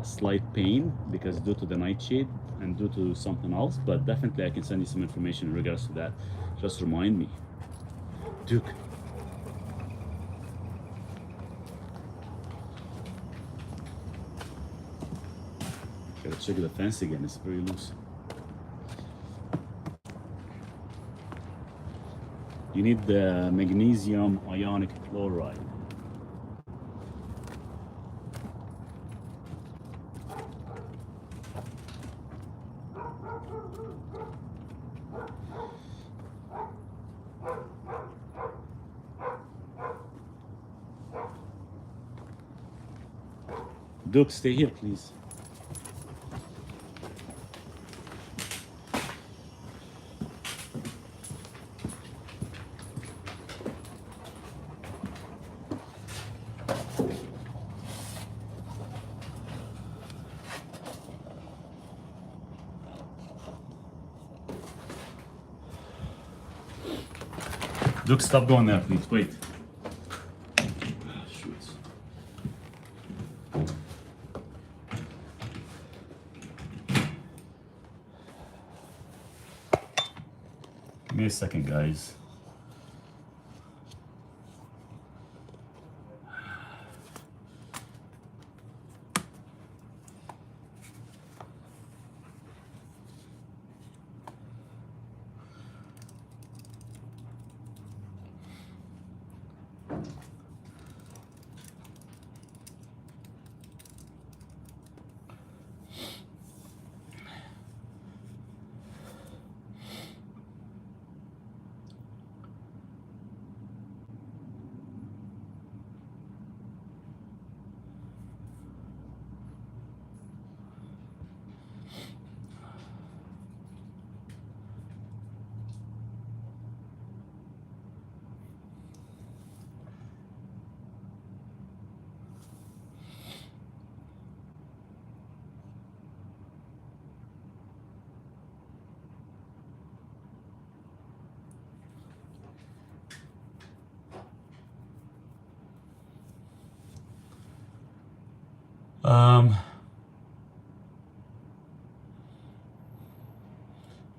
slight pain because due to the nightshade and due to something else, but definitely I can send you some information in regards to that. Just remind me. Duke. Gotta check the fence again, it's very loose. You need the magnesium ionic chloride. Duke, stay here, please. Duke, stop going there, please. Wait. Shoot. Give me a second, guys.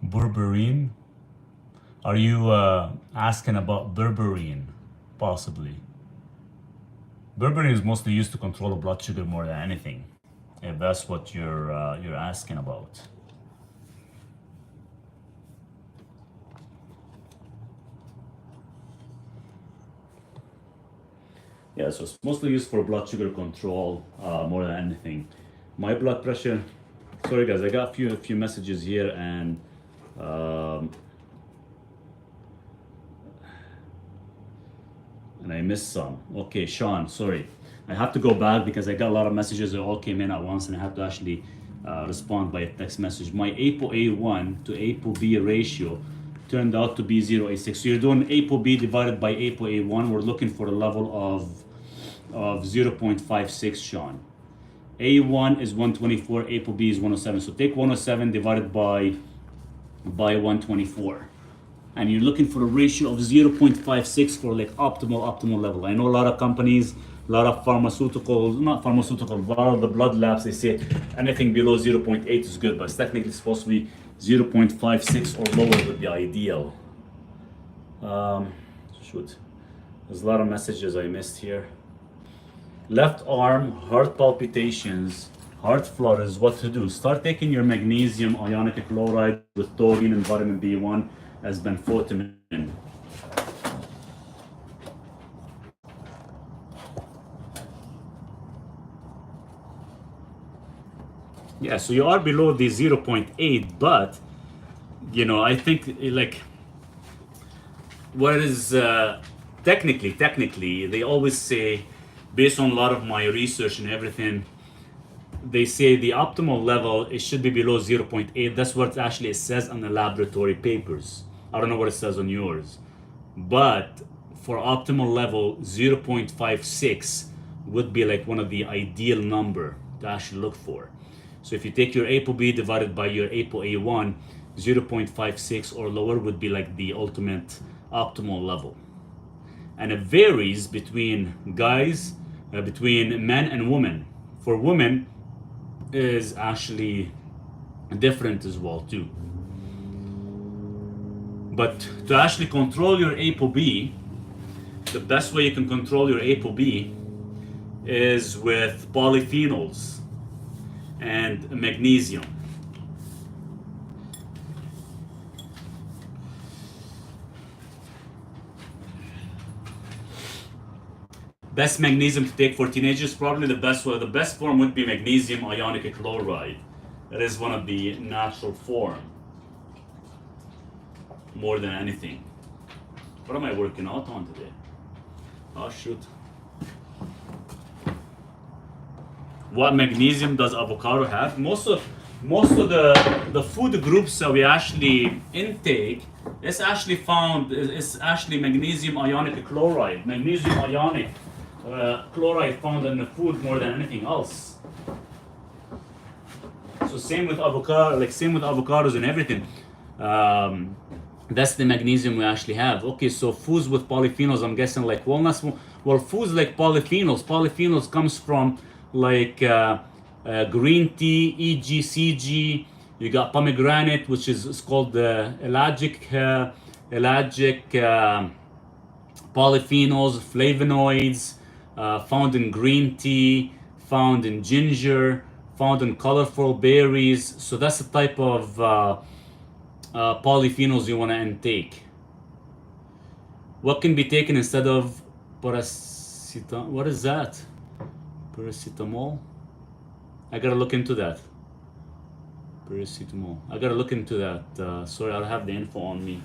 Berberine? Are you asking about berberine, possibly? Berberine is mostly used to control the blood sugar more than anything, if that's what you're asking about. Yeah, so it's mostly used for blood sugar control more than anything. My blood pressure, sorry guys, I got a few messages here and I missed some. Okay, Sean, sorry. I have to go back because I got a lot of messages that all came in at once, and I have to actually respond by a text message. My ApoA1 to ApoB ratio turned out to be 0.86. So you're doing ApoB divided by ApoA1. We're looking for a level of 0.56, Sean. A1 is 124, ApoB is 107. So take 107 divided by 124. And you're looking for a ratio of 0.56 for like optimal level. I know a lot of companies, a lot of pharmaceuticals, not pharmaceutical, but a lot of the blood labs, they say anything below 0.8 is good, but it's technically supposed to be 0.56 or lower would be ideal. Shoot, there's a lot of messages I missed here. Left arm, heart palpitations, heart flutters, what to do? Start taking your magnesium ionic chloride with taurine and vitamin B1 as benfotimin. Yeah, so you are below the 0.8, but you know, I think like what is technically they always say, based on a lot of my research and everything, they say the optimal level, it should be below 0.8. That's what actually it says on the laboratory papers. I don't know what it says on yours, but for optimal level, 0.56 would be like one of the ideal number to actually look for. So if you take your ApoB divided by your ApoA1, 0.56 or lower would be like the ultimate optimal level. And it varies between guys, between men and women. For women is actually different as well too. But to actually control your ApoB, the best way you can control your ApoB is with polyphenols and magnesium. Best magnesium to take for teenagers, probably the best form would be magnesium ionic chloride. That is one of the natural form, more than anything. What am I working out on today? Oh shoot. What magnesium does avocado have? Most of the food groups that we actually intake is actually found is actually magnesium ionic chloride. Magnesium ionic chloride found in the food more than anything else. So same with avocado, like same with avocados and everything. That's the magnesium we actually have. Okay, so foods with polyphenols, I'm guessing like walnuts. Well, foods like polyphenols comes from like green tea, EGCG. You got pomegranate, which is called the ellagic polyphenols, flavonoids, found in green tea, found in ginger, found in colorful berries. So that's the type of polyphenols you want to intake. What can be taken instead of paracetamol? What is that? Paracetamol? I gotta look into that. Paracetamol. I gotta look into that. Sorry, I don't have the info on me.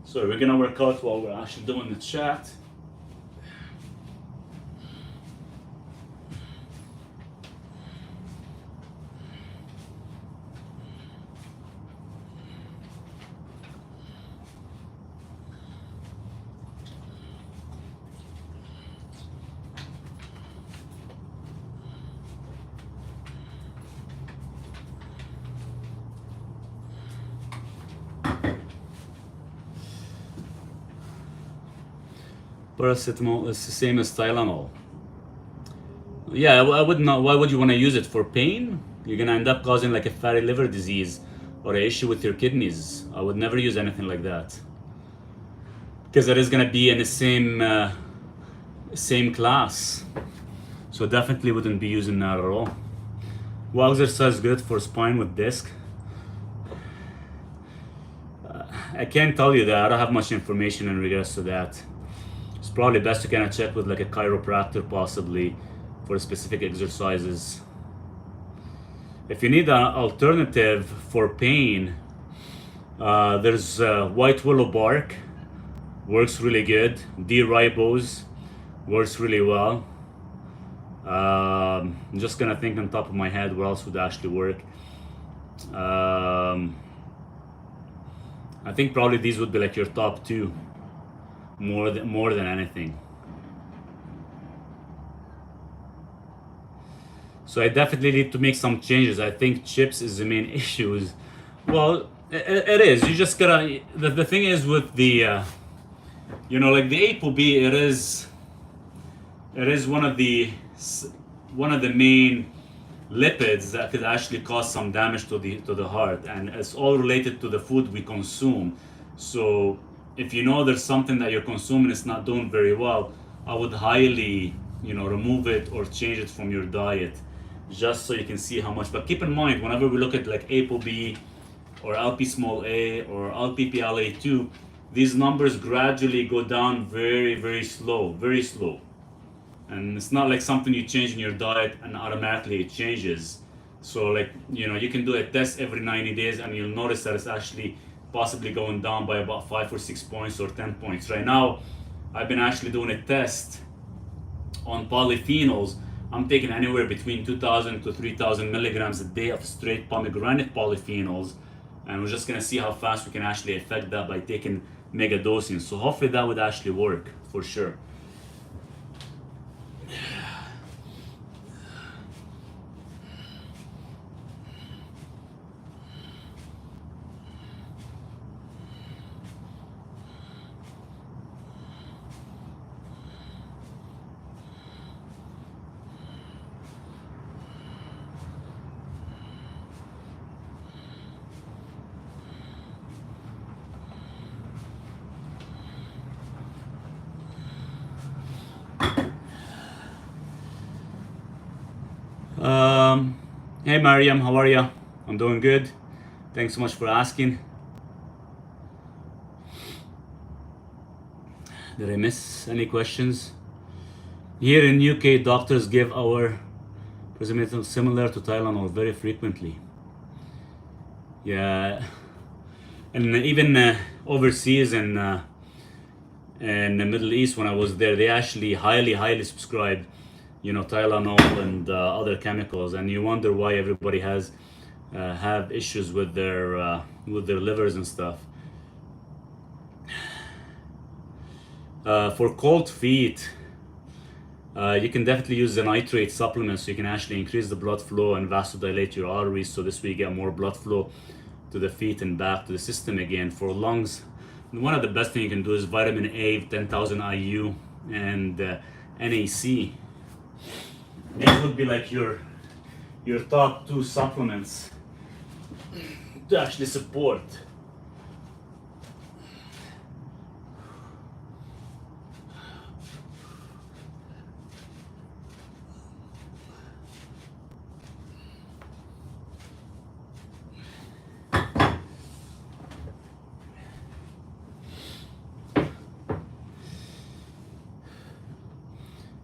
So we're gonna work out while we're actually doing the chat. Paracetamol is the same as Tylenol. Yeah, I would not. Why would you want to use it for pain? You're gonna end up causing like a fatty liver disease or an issue with your kidneys. I would never use anything like that because it is gonna be in the same class. So definitely wouldn't be using that at all. What exercise is good for spine with disc? I can't tell you that. I don't have much information in regards to that. It's probably best to kind of check with like a chiropractor possibly for specific exercises. If you need an alternative for pain, there's white willow bark, works really good. D-Ribose works really well. I'm just gonna think on top of my head what else would actually work. I think probably these would be like your top two, more than anything. So I definitely need to make some changes. I think chips is the main issue. Well, it is. You just gotta. The thing is with the, like the ApoB, it is one of the main lipids that could actually cause some damage to the heart, and it's all related to the food we consume. So if you know there's something that you're consuming is not doing very well, I would highly remove it or change it from your diet, just so you can see how much. But keep in mind, whenever we look at like ApoB or LP small a or LPPLA2, these numbers gradually go down very, very slow, very slow. And it's not like something you change in your diet and automatically it changes. So like, you can do a test every 90 days and you'll notice that it's actually possibly going down by about 5 or 6 points or 10 points. Right now, I've been actually doing a test on polyphenols. I'm taking anywhere between 2,000 to 3,000 milligrams a day of straight pomegranate polyphenols. And we're just gonna see how fast we can actually affect that by taking mega dosing. So hopefully that would actually work for sure. Hey Mariam, how are you? I'm doing good. Thanks so much for asking. Did I miss any questions? Here in UK, doctors give our prescription similar to Tylenol very frequently. Yeah, and even overseas in the Middle East, when I was there, they actually highly subscribed Tylenol and other chemicals, and you wonder why everybody have issues with their livers and stuff. For cold feet, you can definitely use the nitrate supplements, so you can actually increase the blood flow and vasodilate your arteries, so this way you get more blood flow to the feet and back to the system again. For lungs, one of the best thing you can do is vitamin A, 10,000 IU, and NAC. These would be like your top two supplements to actually support.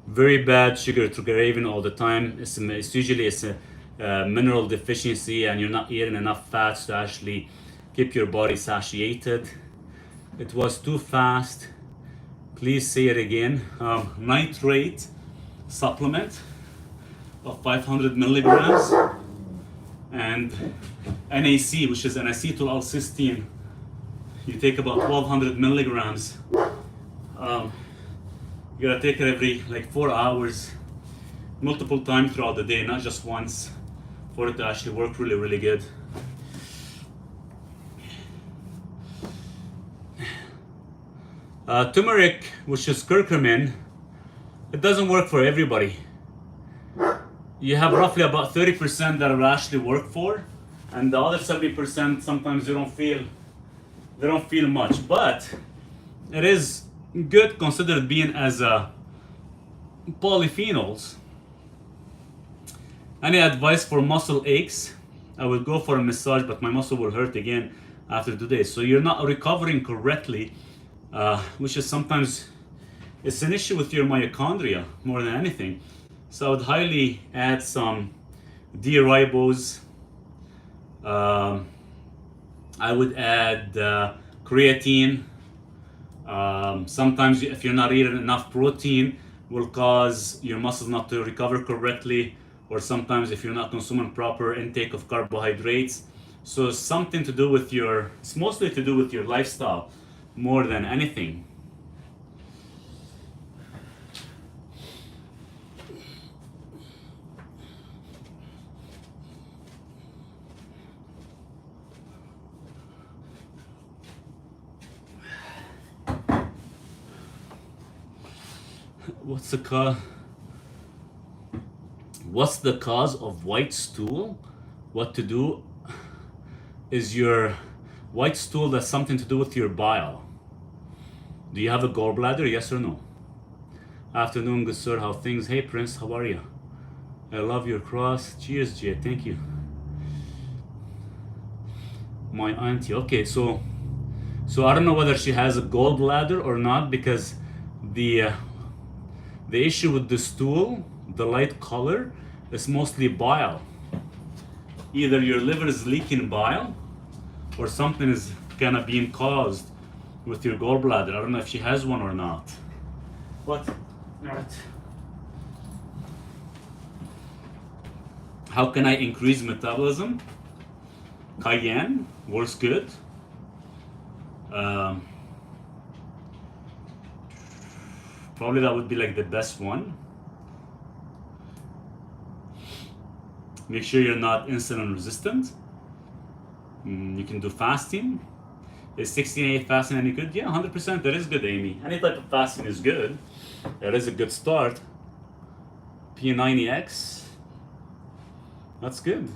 Very bad sugar craving all the time. It's usually a mineral deficiency, and you're not eating enough fats to actually keep your body satiated. It was too fast. Please say it again. Nitrate supplement of 500 milligrams and NAC, which is an acetyl-L-cysteine. You take about 1,200 milligrams. You gotta take it every like 4 hours, multiple times throughout the day, not just once, for it to actually work really good. Turmeric, which is curcumin, it doesn't work for everybody. You have roughly about 30% that will actually work for, and the other 70% sometimes they don't feel much, but it is good considered being as polyphenols. Any advice for muscle aches? I will go for a massage, but my muscle will hurt again after 2 days. So you're not recovering correctly, which is sometimes it's an issue with your mitochondria more than anything. So I would highly add some D-Ribose I would add creatine. Sometimes if you're not eating enough protein, will cause your muscles not to recover correctly, or sometimes if you're not consuming proper intake of carbohydrates. So it's something to do with it's mostly to do with your lifestyle more than anything. What's the cause of white stool? What to do is your white stool, that's something to do with your bile. Do you have a gallbladder? Yes or no? Afternoon, good sir. How things? Hey Prince, how are you? I love your cross. Cheers, Jay. Thank you. My auntie. Okay, so I don't know whether she has a gallbladder or not, because the issue with the stool, the light color, is mostly bile. Either your liver is leaking bile, or something is kind of being caused with your gallbladder. I don't know if she has one or not. What? Alright. How can I increase metabolism? Cayenne works good. Probably that would be like the best one. Make sure you're not insulin resistant. You can do fasting. Is 16-8 fasting any good? Yeah, 100%. That is good, Amy. Any type of fasting is good. That is a good start. P90X. That's good.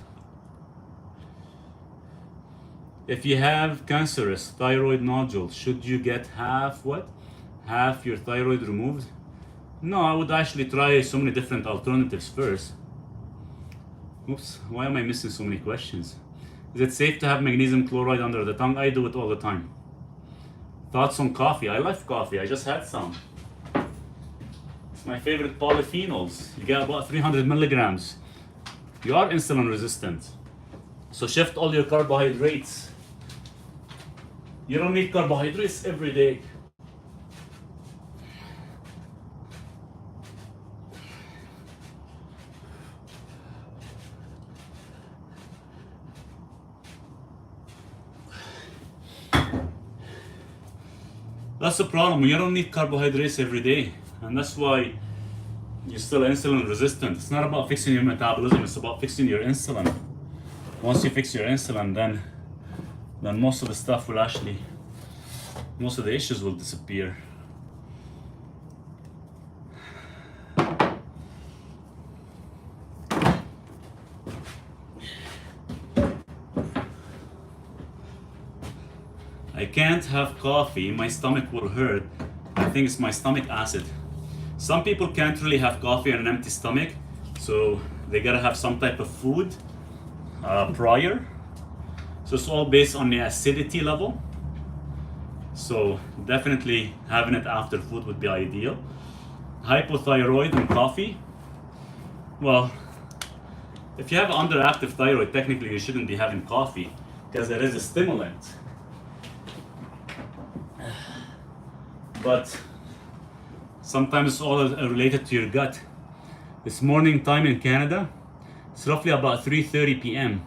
If you have cancerous thyroid nodule, should you get half your thyroid removed? No, I would actually try so many different alternatives first. Oops, why am I missing so many questions? Is it safe to have magnesium chloride under the tongue? I do it all the time. Thoughts on coffee? I love coffee. I just had some. It's my favorite polyphenols. You get about 300 milligrams. You are insulin resistant. So shift all your carbohydrates. You don't need carbohydrates every day. That's the problem. You don't need carbohydrates every day, and that's why you're still insulin resistant. It's not about fixing your metabolism, it's about fixing your insulin. Once you fix your insulin, then most of the stuff will most of the issues will disappear. I can't have coffee, my stomach will hurt. I think it's my stomach acid. Some people can't really have coffee on an empty stomach, so they gotta have some type of food prior. So it's all based on the acidity level. So definitely having it after food would be ideal. Hypothyroid and coffee. Well, if you have underactive thyroid, technically you shouldn't be having coffee because it is a stimulant. But sometimes it's all related to your gut. It's morning time in Canada. It's roughly about 3:30 p.m.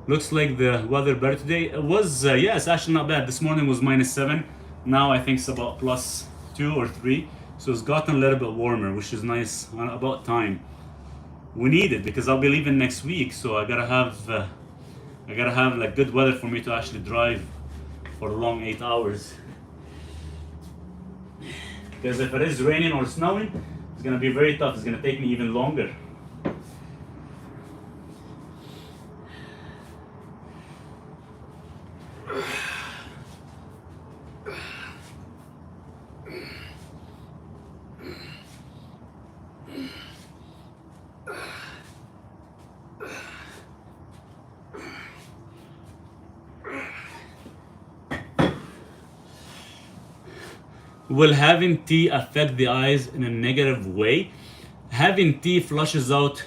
Looks like the weather better today. It was, yeah, it's actually not bad. This morning was -7. Now I think it's about +2 or 3. So it's gotten a little bit warmer, which is nice. About time. We need it because I'll be leaving next week. So I gotta have like good weather for me to actually drive for a long 8 hours. Because if it is raining or snowing, it's gonna be very tough. It's gonna take me even longer. Will having tea affect the eyes in a negative way? Having tea flushes out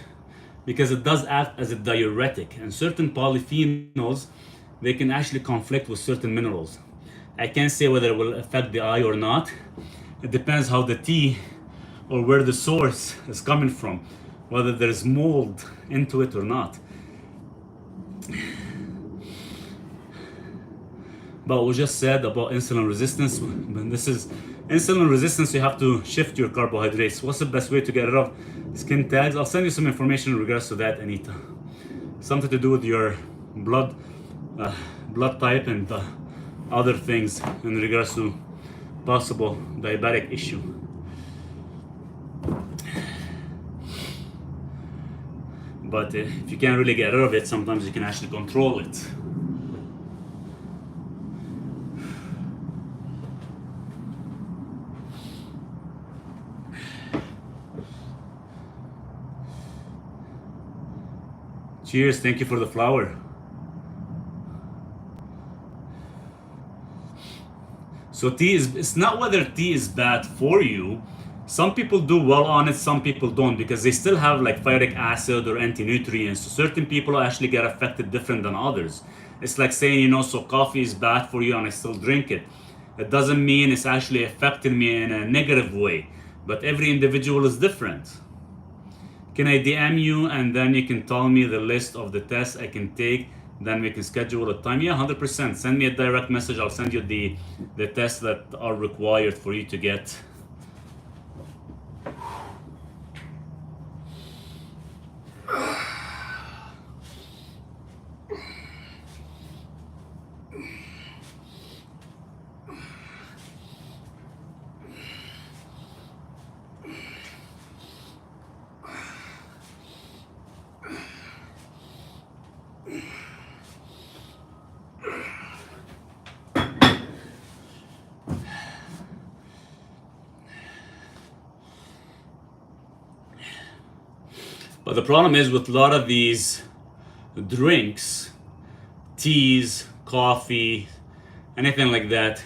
because it does act as a diuretic, and certain polyphenols, they can actually conflict with certain minerals. I can't say whether it will affect the eye or not. It depends how the tea or where the source is coming from, whether there's mold into it or not. But we just said about insulin resistance. When this is insulin resistance, you have to shift your carbohydrates. What's the best way to get rid of skin tags? I'll send you some information in regards to that, Anita. Something to do with your blood type and other things in regards to possible diabetic issue. But if you can't really get rid of it, sometimes you can actually control it. Cheers, thank you for the flower. So tea is, it's not whether tea is bad for you. Some people do well on it, some people don't, because they still have like phytic acid or anti-nutrients. So certain people actually get affected different than others. It's like saying, you know, so coffee is bad for you and I still drink it. It doesn't mean it's actually affecting me in a negative way, but every individual is different. Can I DM you and then you can tell me the list of the tests I can take? Then we can schedule a time. Yeah, 100%. Send me a direct message. I'll send you the tests that are required for you to get. But the problem is with a lot of these drinks, teas, coffee, anything like that,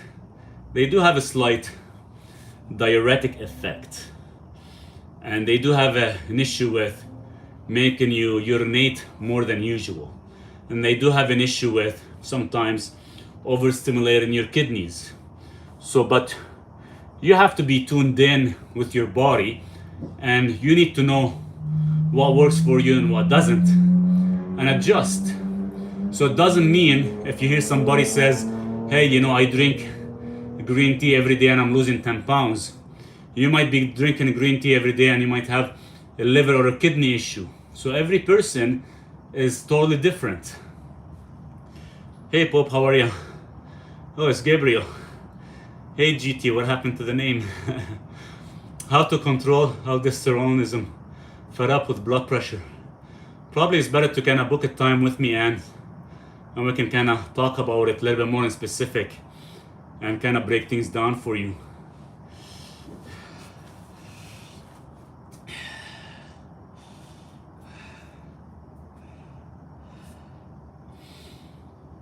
they do have a slight diuretic effect. And they do have an issue with making you urinate more than usual. And they do have an issue with sometimes overstimulating your kidneys. So, but you have to be tuned in with your body and you need to know what works for you and what doesn't, and adjust. So it doesn't mean if you hear somebody says, hey, you know, I drink green tea every day and I'm losing 10 pounds. You might be drinking green tea every day and you might have a liver or a kidney issue. So every person is totally different. Hey Pope, how are you? Oh, it's Gabriel. Hey GT, what happened to the name? How to control aldosteronism. Fed up with blood pressure. Probably it's better to kind of book a time with me and we can kind of talk about it a little bit more in specific and kind of break things down for you.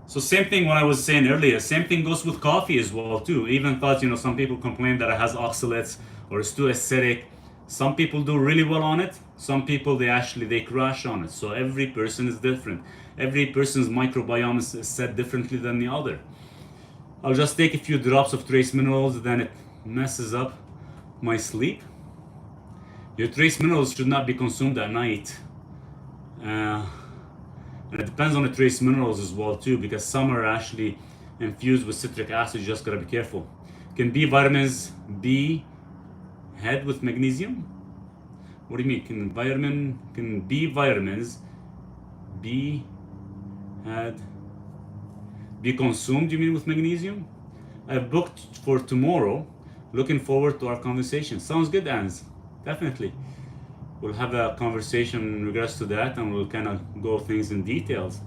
So same thing what I was saying earlier, same thing goes with coffee as well too. Even thought, you know, some people complain that it has oxalates or it's too acidic. Some people do really well on it. Some people, they crash on it. So every person is different. Every person's microbiome is set differently than the other. I'll just take a few drops of trace minerals, then it messes up my sleep. Your trace minerals should not be consumed at night. And it depends on the trace minerals as well too, because some are actually infused with citric acid. You just gotta be careful. Can B vitamins be had with magnesium? What do you mean? Can B vitamins be consumed, you mean, with magnesium? I've booked for tomorrow. Looking forward to our conversation. Sounds good, Ans. Definitely. We'll have a conversation in regards to that and we'll kind of go things in details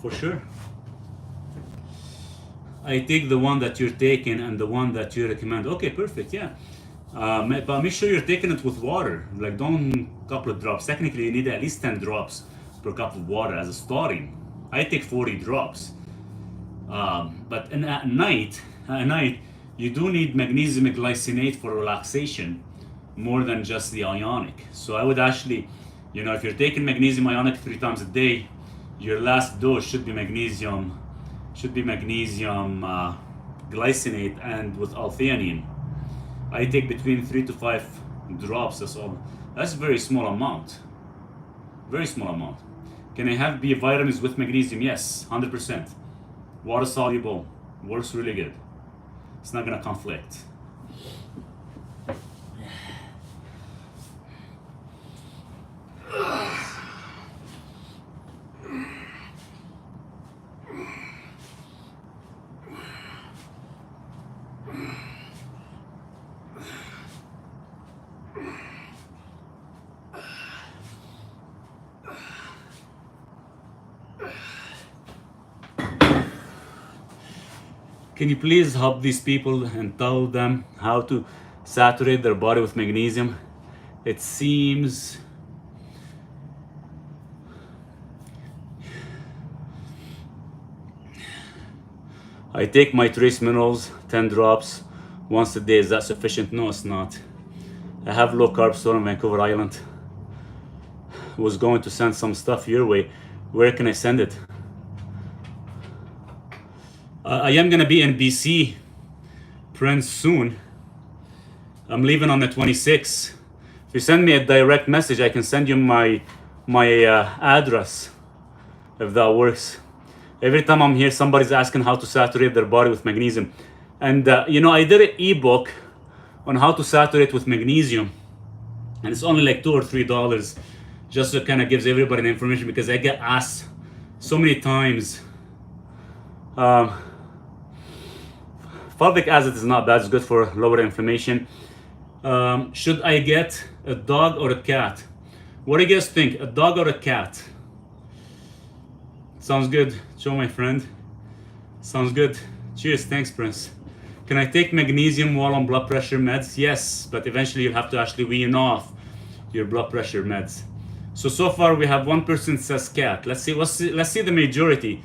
for sure. I take the one that you're taking and the one that you recommend. Okay, perfect, yeah. But make sure you're taking it with water. Like, don't couple of drops. Technically, you need at least 10 drops per cup of water as a starting. I take 40 drops. But at night, you do need magnesium glycinate for relaxation more than just the ionic. So I would actually You know, if you're taking magnesium ionic 3 times a day, your last dose should be magnesium glycinate and with L-theanine. I take between 3 to 5 drops. That's all. That's a very small amount. Very small amount. Can I have B vitamins with magnesium? Yes, 100%. Water soluble. Works really good. It's not gonna conflict. Can you please help these people and tell them how to saturate their body with magnesium? It seems I take my trace minerals, 10 drops once a day. Is that sufficient? No, it's not. I have low carb store on Vancouver Island. Was going to send some stuff your way. Where can I send it? I am gonna be in BC, Prince, soon. I'm leaving on the 26th. If you send me a direct message, I can send you my address, if that works. Every time I'm here, somebody's asking how to saturate their body with magnesium. And you know, I did an ebook on how to saturate with magnesium, and it's only like $2 or $3, just to kind of gives everybody the information, because I get asked so many times. Fulvic acid is not bad, it's good for lower inflammation. Should I get a dog or a cat? What do you guys think? A dog or a cat? Sounds good. Joe, my friend. Sounds good. Cheers. Thanks, Prince. Can I take magnesium while on blood pressure meds? Yes, but eventually you'll have to actually wean off your blood pressure meds. So far we have one person says cat. Let's see the majority.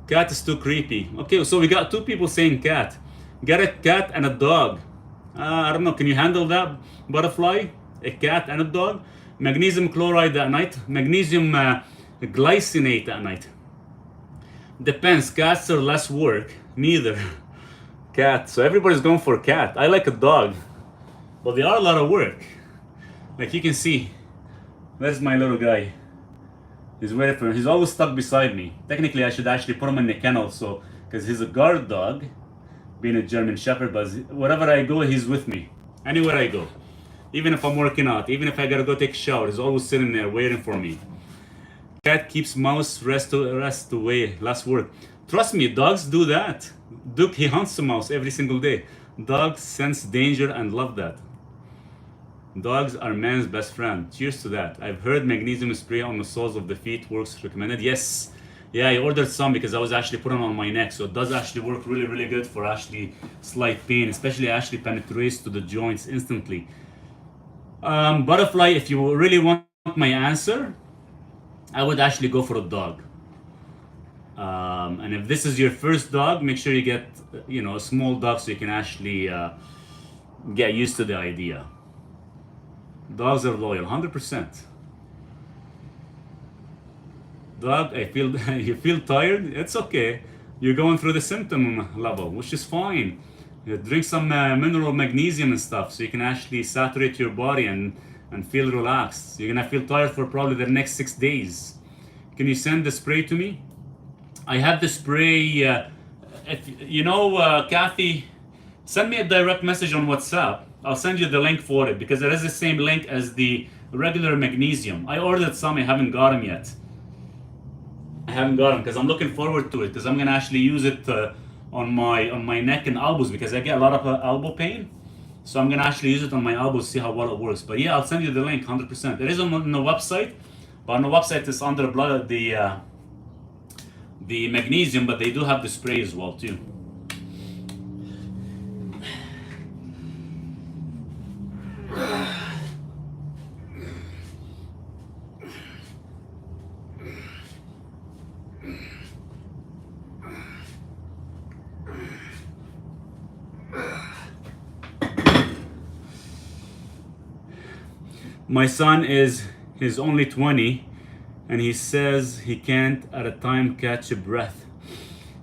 Cat is too creepy. Okay, so we got 2 people saying cat. Get a cat and a dog. I don't know, can you handle that, butterfly? A cat and a dog? Magnesium chloride at night, magnesium glycinate at night. Depends, cats are less work. Neither. Cat, so everybody's going for cat. I like a dog, but they are a lot of work. Like you can see, there's my little guy. He's waiting for him. He's always stuck beside me. Technically, I should actually put him in the kennel, so because he's a guard dog, being a German Shepherd. But wherever I go, he's with me. Anywhere I go, even if I'm working out, even if I gotta go take a shower, he's always sitting there waiting for me. Cat keeps mouse rest away. Less work. Trust me, dogs do that. Duke, he hunts a mouse every single day. Dogs sense danger and love that. Dogs are man's best friend. Cheers to that. I've heard magnesium spray on the soles of the feet works recommended. Yes. Yeah, I ordered some because I was actually putting on my neck. So it does actually work really, really good for actually slight pain. Especially actually penetrates to the joints instantly. Butterfly, if you really want my answer, I would actually go for a dog. And if this is your first dog, make sure you get, you know, a small dog so you can actually get used to the idea. Dogs are loyal, 100%. Dog, I feel you feel tired. It's okay. You're going through the symptom level, which is fine. You drink some mineral magnesium and stuff, so you can actually saturate your body and feel relaxed. You're gonna feel tired for probably the next 6 days. Can you send the spray to me? I have the spray. If you know, Kathy, send me a direct message on WhatsApp. I'll send you the link for it because it is the same link as the regular magnesium. I ordered some, I haven't got them yet. I haven't got them because I'm looking forward to it because I'm gonna actually use it on my neck and elbows because I get a lot of elbow pain. So I'm gonna actually use it on my elbows, see how well it works. But yeah, I'll send you the link, 100%. It is on the website, but on the website it's under the magnesium, but they do have the spray as well too. My son is He's only 20, and he says he can't at a time catch a breath.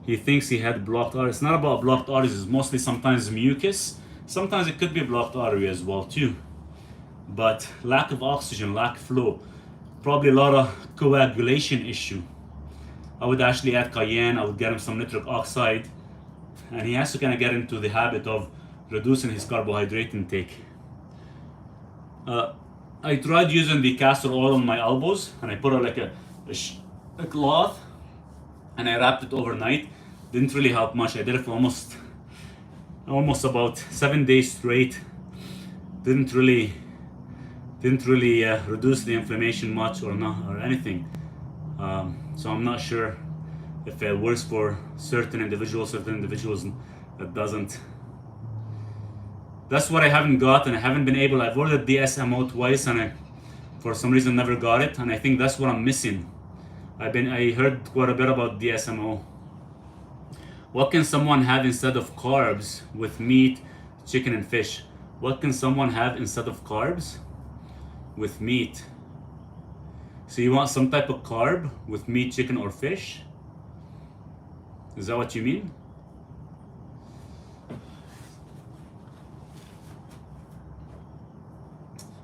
He thinks he had blocked artery. It's not about blocked arteries, it's mostly sometimes mucus. Sometimes it could be a blocked artery as well too. But lack of oxygen, lack of flow, probably a lot of coagulation issue. I would actually add cayenne, I would get him some nitric oxide, and he has to kind of get into the habit of reducing his carbohydrate intake. I tried using the castor oil on my elbows, and I put like a cloth, and I wrapped it overnight. Didn't really help much. I did it for almost about 7 days straight. Didn't really reduce the inflammation much or anything. So I'm not sure if it works for certain individuals that doesn't. That's what I haven't got, and I haven't been able. I've ordered DSMO twice, and I for some reason never got it, and I think that's what I'm missing. I heard quite a bit about DSMO. What can someone have instead of carbs with meat, chicken, and fish? What can someone have instead of carbs with meat? So you want some type of carb with meat, chicken, or fish? Is that what you mean?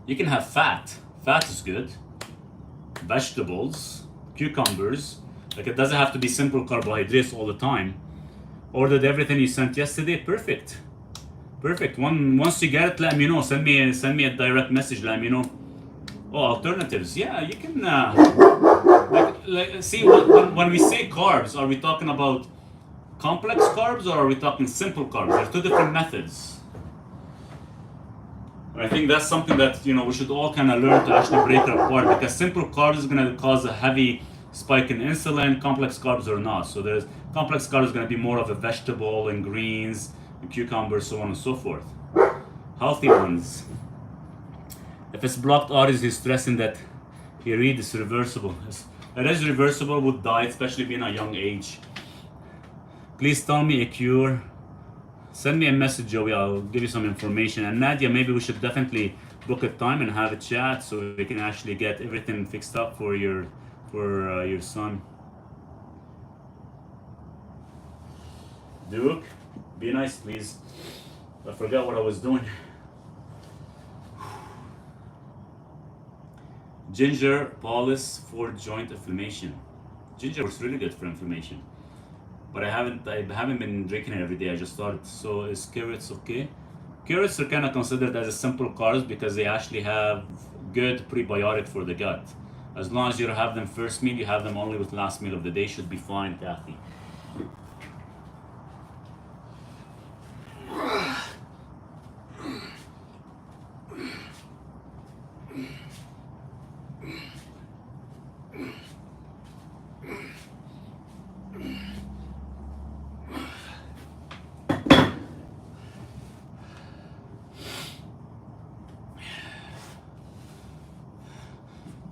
You can have fat. Fat is good. Vegetables, cucumbers. Like, it doesn't have to be simple carbohydrates all the time. Ordered everything you sent yesterday. Perfect. Perfect. Once you get it, let me know. Send me a direct message. Let me know. Oh, alternatives. Yeah, you can. See, when we say carbs, are we talking about complex carbs or are we talking simple carbs? There's two different methods. I think that's something that we should all kind of learn to actually break it apart, because simple carbs is going to cause a heavy spike in insulin. Complex carbs are not. So there's complex carbs is going to be more of a vegetable and greens and cucumbers, so on and so forth. Healthy ones. If it's blocked arteries, he's stressing that he read is reversible. It is reversible with diet, especially being a young age. Please tell me a cure. Send me a message, Joey. I'll give you some information. And Nadia, maybe we should definitely book a time and have a chat so we can actually get everything fixed up for your son. Duke, be nice, please. I forgot what I was doing. Ginger polis for joint inflammation. Ginger works really good for inflammation, but I haven't been drinking it every day. I just started. So is carrots okay? Carrots are kind of considered as a simple carbs because they actually have good prebiotic for the gut. As long as you don't have them first meal, you have them only with last meal of the day, should be fine, Kathy.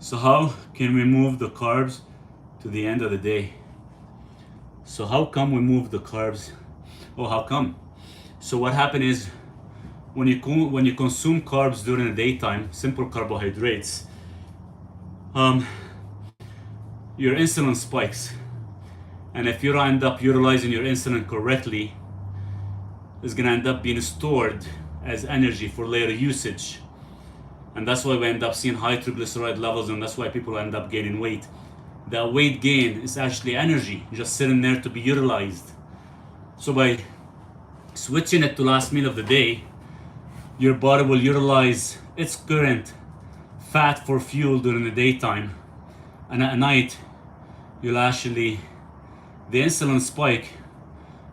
So how can we move the carbs to the end of the day? So how come we move the carbs? Oh, how come? So what happened is when you consume carbs during the daytime, simple carbohydrates, your insulin spikes, and if you end up utilizing your insulin correctly, it's gonna end up being stored as energy for later usage. And that's why we end up seeing high triglyceride levels, and that's why people end up gaining weight. That weight gain is actually energy just sitting there to be utilized. So by switching it to last meal of the day, your body will utilize its current fat for fuel during the daytime, and at night the insulin spike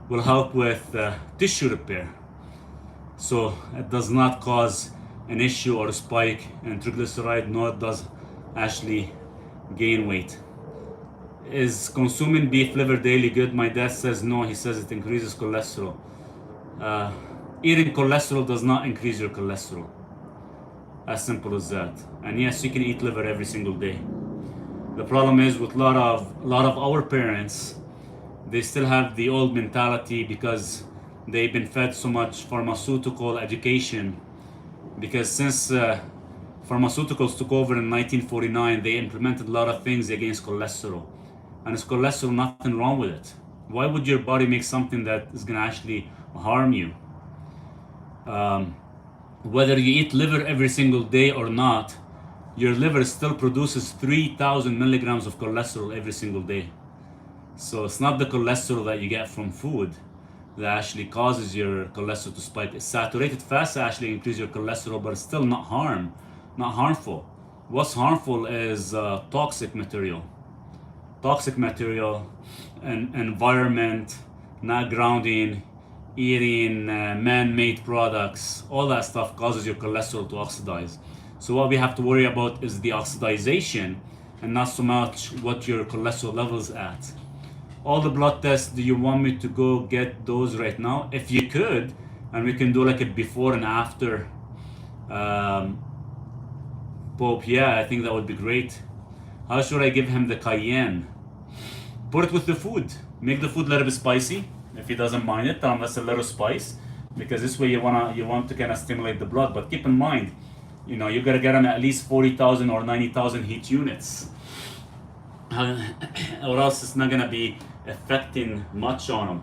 will help with tissue repair, so it does not cause an issue or a spike in triglyceride, nor it does actually gain weight. Is consuming beef liver daily good? My dad says no. He says it increases cholesterol. Eating cholesterol does not increase your cholesterol. As simple as that. And yes, you can eat liver every single day. The problem is with a lot of our parents, they still have the old mentality because they've been fed so much pharmaceutical education. Because since Pharmaceuticals took over in 1949. They implemented a lot of things against cholesterol. And is cholesterol nothing wrong with it? Why would your body make something that is going to actually harm you? Whether you eat liver every single day or not, your liver still produces 3,000 milligrams of cholesterol every single day. So it's not the cholesterol that you get from food that actually causes your cholesterol to spike. Saturated fats actually increase your cholesterol, but it's still not harmful. What's harmful is toxic material and environment, not grounding, eating man-made products. All that stuff causes your cholesterol to oxidize. So what we have to worry about is the oxidization and not so much what your cholesterol level's at. All the blood tests, do you want me to go get those right now? If you could, and we can do like a before and after Pope, yeah, I think that would be great. How should I give him the cayenne? Put it with the food. Make the food a little bit spicy. If he doesn't mind it, tell him that's a little spice. Because this way you want to kind of stimulate the blood. But keep in mind, you know, you gotta get him at least 40,000 or 90,000 heat units. Or else it's not gonna be affecting much on him.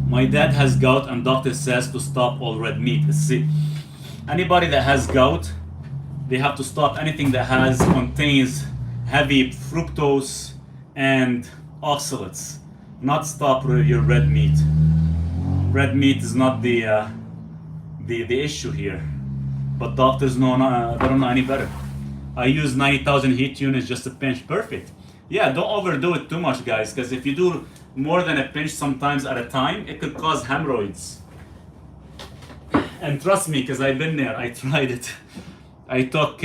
My dad has gout and doctor says to stop all red meat. See, anybody that has gout, they have to stop anything that contains heavy fructose and oxalates. Not stop your red meat. Red meat is not the issue here. But doctors they don't know any better. I use 90,000 heat units just a pinch. Perfect. Yeah, don't overdo it too much, guys, because if you do more than a pinch sometimes at a time, it could cause hemorrhoids. And trust me, because I've been there, I tried it. I took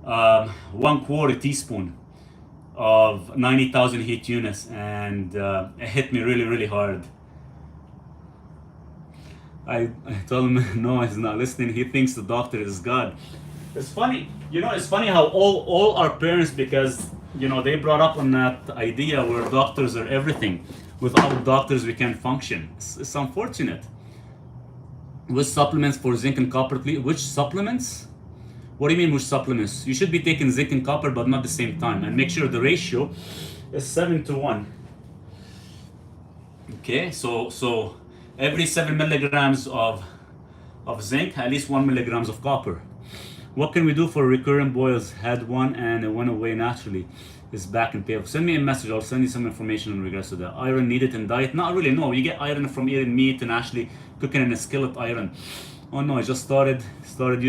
1/4 teaspoon of 90,000 heat units, and it hit me really, really hard. I told him, no, he's not listening. He thinks the doctor is God. It's funny, it's funny how all our parents, because, they brought up on that idea where doctors are everything. Without doctors, we can't function. It's unfortunate. With supplements for zinc and copper, which supplements? What do you mean which supplements? You should be taking zinc and copper, but not the same time. And make sure the ratio is 7:1. Okay, so every 7 milligrams of zinc, at least 1 milligrams of copper. What can we do for recurrent boils? Had one and it went away naturally. It's back and painful. Send me a message. I'll send you some information in regards to that. Iron needed in diet? Not really. No, you get iron from eating meat and actually cooking in a skillet iron. Oh no, I just started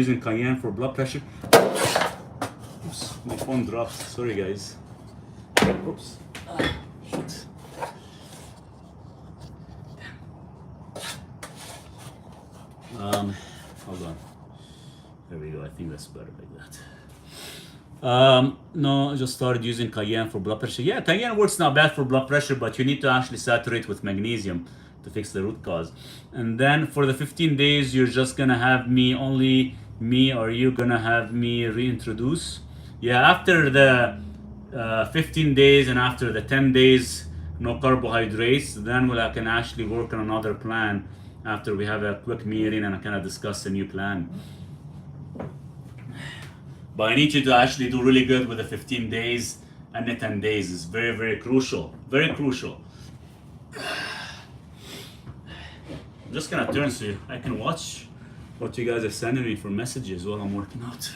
using cayenne for blood pressure. Oops, my phone dropped. Sorry guys. Oops. Shoot. Hold on. There we go. I think that's better like that. No, I just started using cayenne for blood pressure. Yeah, cayenne works not bad for blood pressure, but you need to actually saturate with magnesium to fix the root cause. And then for the 15 days, you're just gonna have only me, or you gonna have me reintroduce? Yeah, after the 15 days and after the 10 days, no carbohydrates, then I can actually work on another plan after we have a quick meeting and I kind of discuss a new plan. But I need you to actually do really good with the 15 days and the 10 days. It's very, very crucial. Very crucial. I'm just gonna turn so I can watch what you guys are sending me for messages while I'm working out.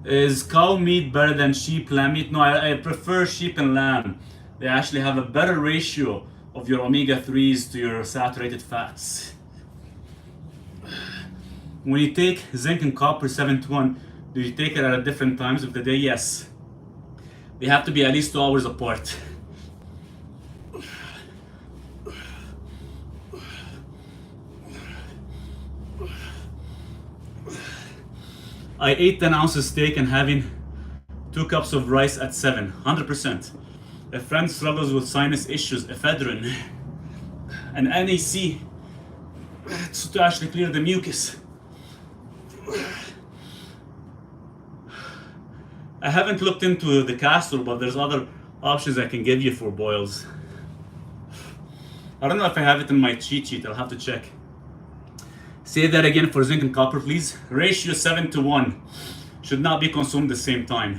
Is cow meat better than sheep, lamb meat? No, I prefer sheep and lamb. They actually have a better ratio of your omega-3s to your saturated fats. When you take zinc and copper 7:1, do you take it at different times of the day? Yes. They have to be at least 2 hours apart. I ate 10 ounces steak and having 2 cups of rice at 7, 100%. A friend struggles with sinus issues, ephedrine, and NAC to actually clear the mucus. I haven't looked into the castor, but there's other options I can give you for boils. I don't know if I have it in my cheat sheet, I'll have to check. Say that again for zinc and copper, please. Ratio 7:1. Should not be consumed at the same time.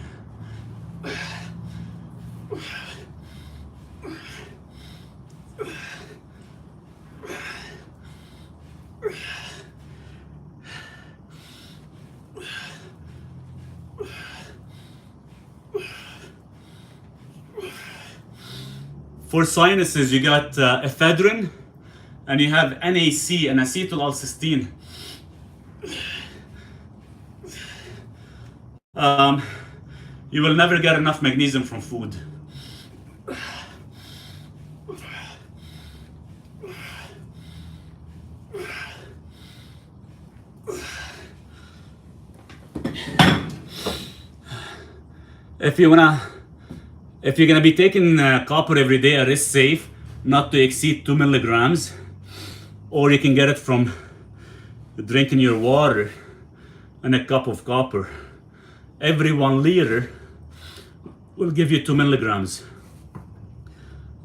For sinuses, you got ephedrine, and you have NAC and acetylcysteine. You will never get enough magnesium from food. If you're gonna be taking copper every day, it is safe not to exceed 2 milligrams, or you can get it from drinking your water and a cup of copper. Every 1 liter will give you 2 milligrams.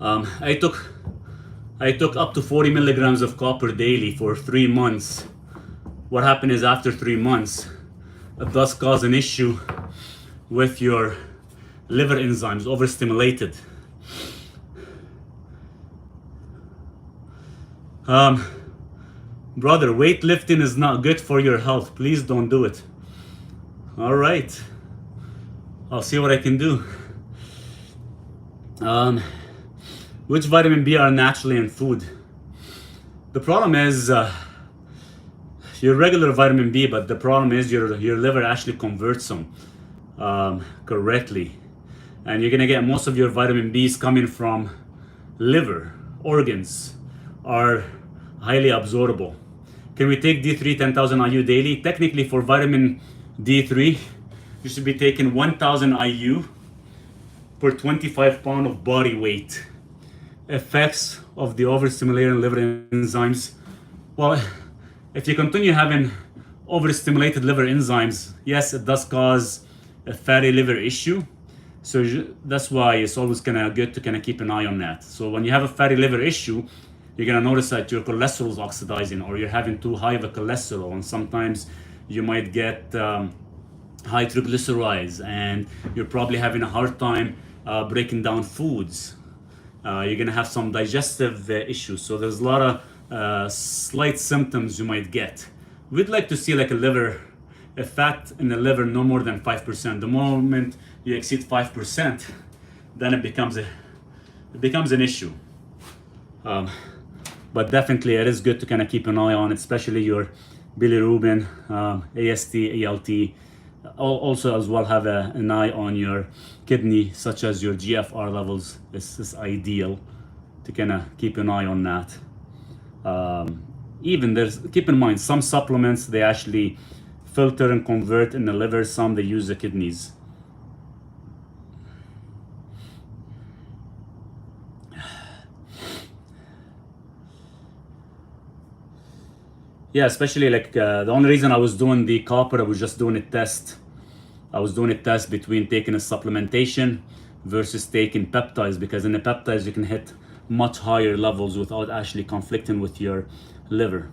I took up to 40 milligrams of copper daily for 3 months. What happened is after 3 months, it does cause an issue with your liver enzymes, overstimulated. Brother, weightlifting is not good for your health. Please don't do it. All right, I'll see what I can do. Which vitamin B are naturally in food? The problem is your regular vitamin B, but the problem is your liver actually converts them correctly. And you're gonna get most of your vitamin Bs coming from liver. Organs are highly absorbable. Can we take D3 10,000 IU daily? Technically for vitamin D3, you should be taking 1,000 IU per 25 pound of body weight. Effects of the overstimulating liver enzymes. Well, if you continue having overstimulated liver enzymes, yes, it does cause a fatty liver issue. So that's why it's always kind of good to kind of keep an eye on that. So when you have a fatty liver issue, you're gonna notice that your cholesterol is oxidizing, or you're having too high of a cholesterol, and sometimes you might get high triglycerides, and you're probably having a hard time breaking down foods. You're gonna have some digestive issues. So there's a lot of slight symptoms you might get. We'd like to see like a fat in the liver no more than 5%. The moment you exceed 5%, then it becomes an issue. But definitely it is good to kind of keep an eye on, especially your bilirubin, AST, ALT. Also as well have an eye on your kidney, such as your GFR levels. This is ideal to kind of keep an eye on that. Keep in mind, some supplements, they actually filter and convert in the liver, some they use the kidneys. Yeah, especially like the only reason I was doing the copper, I was just doing a test. I was doing a test between taking a supplementation versus taking peptides, because in the peptides you can hit much higher levels without actually conflicting with your liver.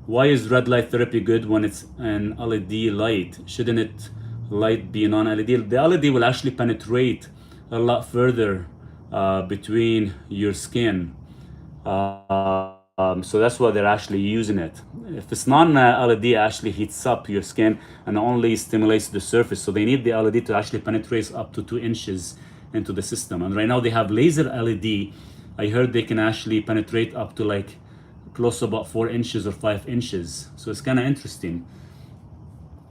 Why is red light therapy good when it's an LED light? Shouldn't it light be non-LED? The LED will actually penetrate a lot further between your skin. So that's why they're actually using it. If it's non-LED, it actually heats up your skin and only stimulates the surface. So they need the LED to actually penetrate up to 2 inches into the system. And right now they have laser LED. I heard they can actually penetrate up to like close to about 4 inches or 5 inches. So it's kind of interesting.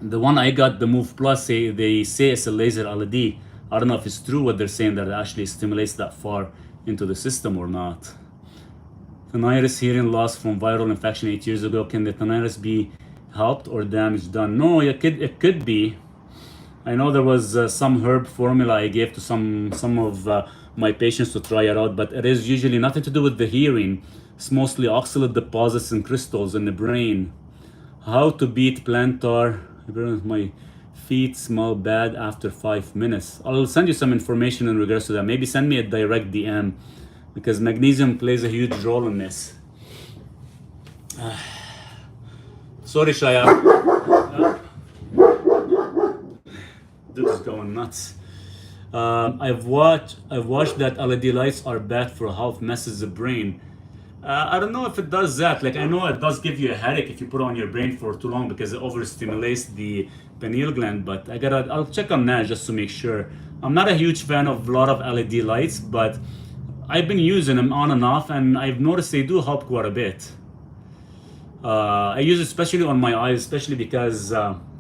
The one I got, the Move Plus, they say it's a laser LED. I don't know if it's true what they're saying, that it actually stimulates that far into the system or not. Tinnitus hearing loss from viral infection 8 years ago. Can the tinnitus be helped or damage done? No, it could be. I know there was some herb formula I gave to some of my patients to try it out, but it is usually nothing to do with the hearing. It's mostly oxalate deposits and crystals in the brain. How to beat plantar? My feet smell bad after 5 minutes. I'll send you some information in regards to that. Maybe send me a direct DM, because magnesium plays a huge role in this. Sorry, Shaya. Dude is going nuts. I've watched that LED lights are bad for health, messes the brain. I don't know if it does that. Like, I know it does give you a headache if you put it on your brain for too long, because it overstimulates the pineal gland, but I'll check on that just to make sure. I'm not a huge fan of a lot of LED lights, but I've been using them on and off, and I've noticed they do help quite a bit. I use it especially on my eyes, especially because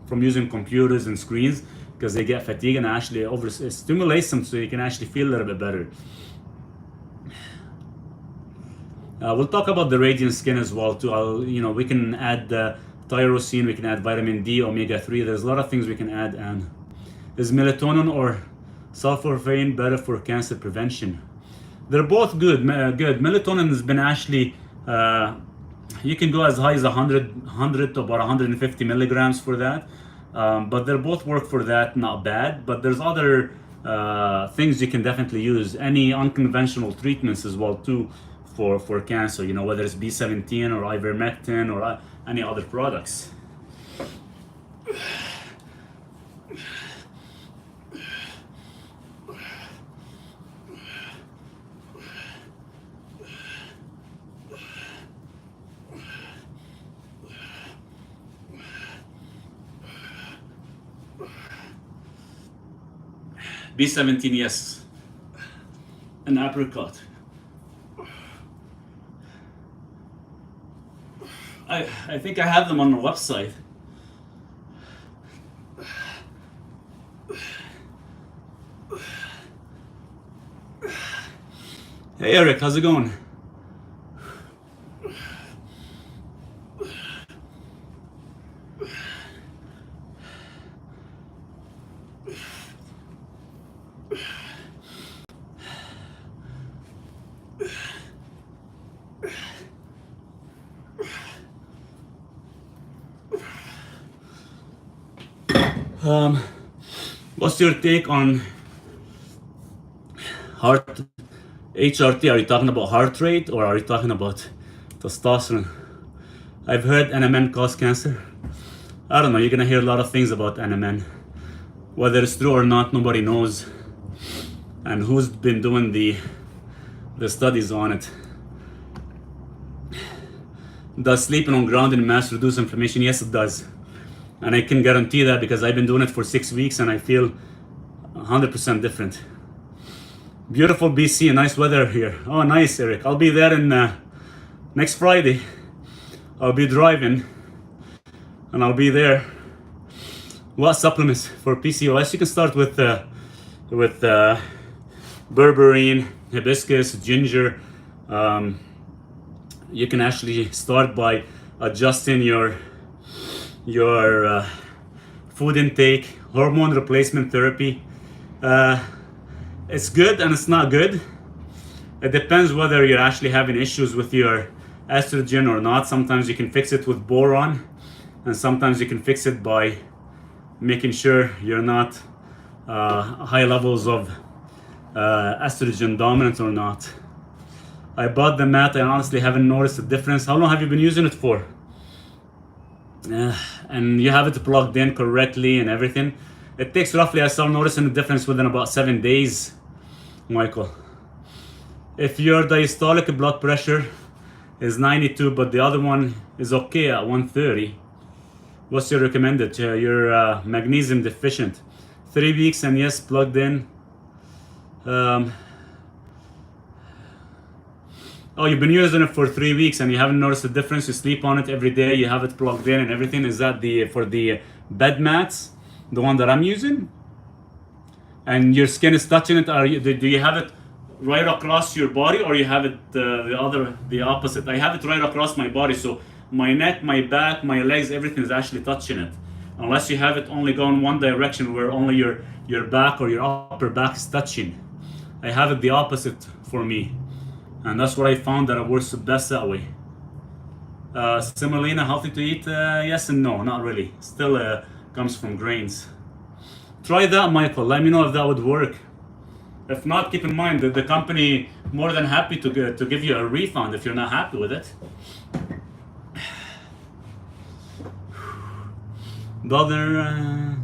from using computers and screens, because they get fatigued and actually overstimulates them, so you can actually feel a little bit better. We'll talk about the radiant skin as well too. We can add tyrosine, we can add vitamin D, omega-3. There's a lot of things we can add. And is melatonin or sulforaphane better for cancer prevention? They're both good. Melatonin has been actually, you can go as high as 100 to about 150 milligrams for that. But they both work for that, not bad. But there's other things you can definitely use. Any unconventional treatments as well too for cancer, whether it's B17 or ivermectin or any other products. B17, yes. An apricot. I think I have them on the website. Hey Eric, how's it going? What's your take on HRT? Are you talking about heart rate or are you talking about testosterone? I've heard NMN cause cancer. I don't know, you're gonna hear a lot of things about NMN. Whether it's true or not, nobody knows. And who's been doing the studies on it. Does sleeping on grounded mass reduce inflammation? Yes, it does. And I can guarantee that because I've been doing it for 6 weeks and I feel 100% different. Beautiful BC, nice weather here. Oh, nice, Eric. I'll be there in next Friday. I'll be driving and I'll be there. What supplements for PCOS? You can start with berberine, hibiscus, ginger. You can actually start by adjusting your food intake, hormone replacement therapy. It's good and it's not good. It depends whether you're actually having issues with your estrogen or not. Sometimes you can fix it with boron, and sometimes you can fix it by making sure you're not high levels of estrogen dominant or not. I bought the mat. I honestly haven't noticed a difference. How long have you been using it for? And you have it plugged in correctly and everything. It takes roughly, I start noticing the difference within about 7 days, Michael. If your diastolic blood pressure is 92, but the other one is okay at 130, what's your recommended? You're magnesium deficient. 3 weeks and yes, plugged in. Oh, you've been using it for 3 weeks and you haven't noticed the difference. You sleep on it every day. You have it plugged in and everything. Is that for the bed mats, the one that I'm using? And your skin is touching it. Do you have it right across your body, or you have it the opposite? I have it right across my body, so my neck, my back, my legs, everything is actually touching it. Unless you have it only going one direction where only your back or your upper back is touching. I have it the opposite for me. And that's what I found that it works the best that way. Semolina, healthy to eat? Yes and no, not really. Still comes from grains. Try that, Michael. Let me know if that would work. If not, keep in mind that the company more than happy to give you a refund if you're not happy with it. The other,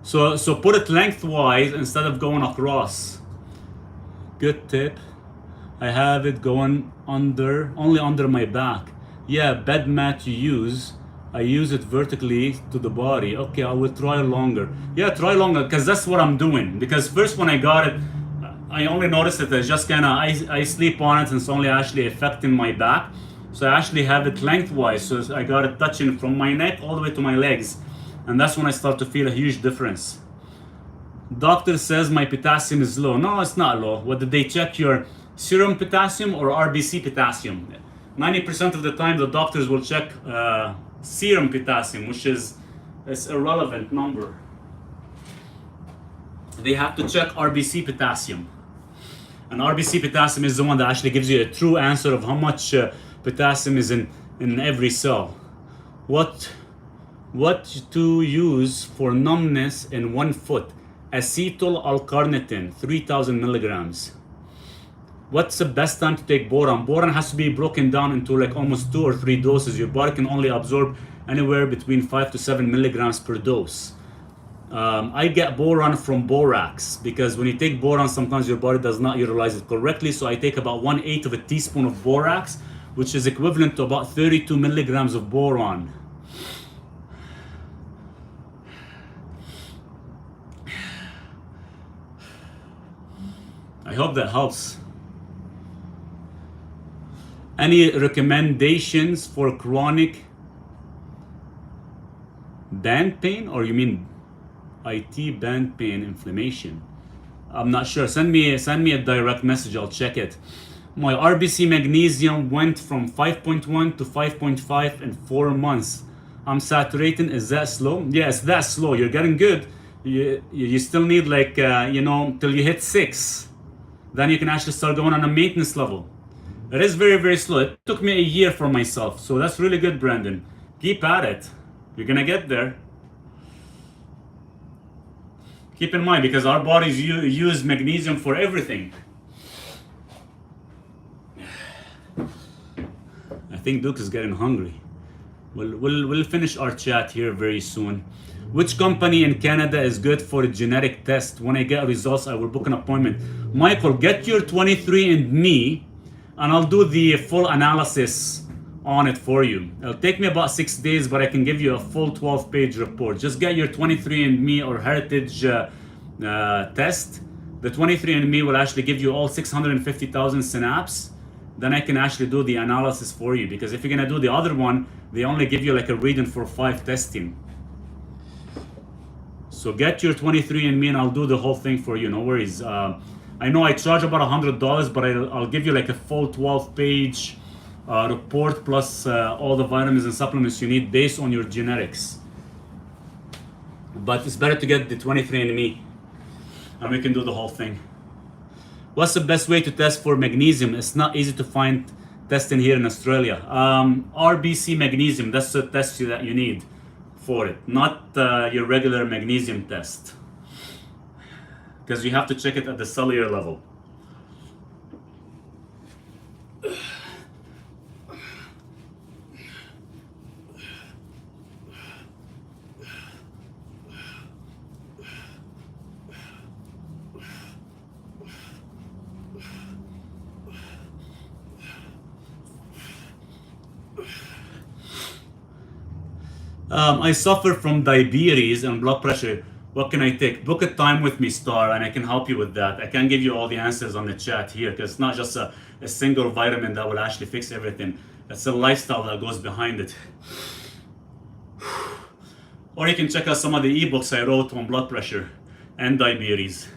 so put it lengthwise instead of going across. Good tip. I have it going only under my back. Yeah, bed mat you use. I use it vertically to the body. Okay, I will try longer. Yeah, try longer, because that's what I'm doing. Because first when I got it, I only noticed it as just kind of, I sleep on it and it's only actually affecting my back. So I actually have it lengthwise. So I got it touching from my neck all the way to my legs. And that's when I start to feel a huge difference. Doctor says my potassium is low. No, it's not low. What did they check? Your serum potassium or RBC potassium? 90% of the time the doctors will check serum potassium, which is irrelevant number. They have to check RBC potassium. And RBC potassium is the one that actually gives you a true answer of how much potassium is in every cell. What to use for numbness in 1 foot? Acetyl L-carnitine, 3,000 milligrams. What's the best time to take boron? Boron has to be broken down into like almost 2 or 3 doses. Your body can only absorb anywhere between 5 to 7 milligrams per dose. I get boron from borax, because when you take boron, sometimes your body does not utilize it correctly. So I take about 1/8 of a teaspoon of borax, which is equivalent to about 32 milligrams of boron. I hope that helps. Any recommendations for chronic band pain, or you mean IT band pain inflammation? I'm not sure. Send me a direct message. I'll check it. My RBC magnesium went from 5.1 to 5.5 in 4 months. I'm saturating. Is that slow? Yeah, it's that slow. You're getting good. You still need like till you hit 6. Then you can actually start going on a maintenance level. It is very, very slow. It took me a year for myself. So that's really good, Brandon. Keep at it. You're gonna get there. Keep in mind, because our bodies use magnesium for everything. I think Duke is getting hungry. We'll finish our chat here very soon. Which company in Canada is good for a genetic test? When I get results, I will book an appointment. Michael, get your 23andMe, and I'll do the full analysis on it for you. It'll take me about 6 days, but I can give you a full 12-page report. Just get your 23andMe or Heritage test. The 23andMe will actually give you all 650,000 synapses. Then I can actually do the analysis for you, because if you're gonna do the other one, they only give you like a reading for 5 testing. So get your 23andMe and I'll do the whole thing for you, no worries. I know I charge about $100, but I'll give you like a full 12-page report plus all the vitamins and supplements you need based on your genetics. But it's better to get the 23andMe and we can do the whole thing. What's the best way to test for magnesium? It's not easy to find testing here in Australia. RBC magnesium, that's the test that you need for it, not your regular magnesium test, because you have to check it at the cellular level. I suffer from diabetes and blood pressure. What can I take? Book a time with me, Star, and I can help you with that. I can't give you all the answers on the chat here, because it's not just a single vitamin that will actually fix everything. It's a lifestyle that goes behind it. Or you can check out some of the ebooks I wrote on blood pressure and diabetes.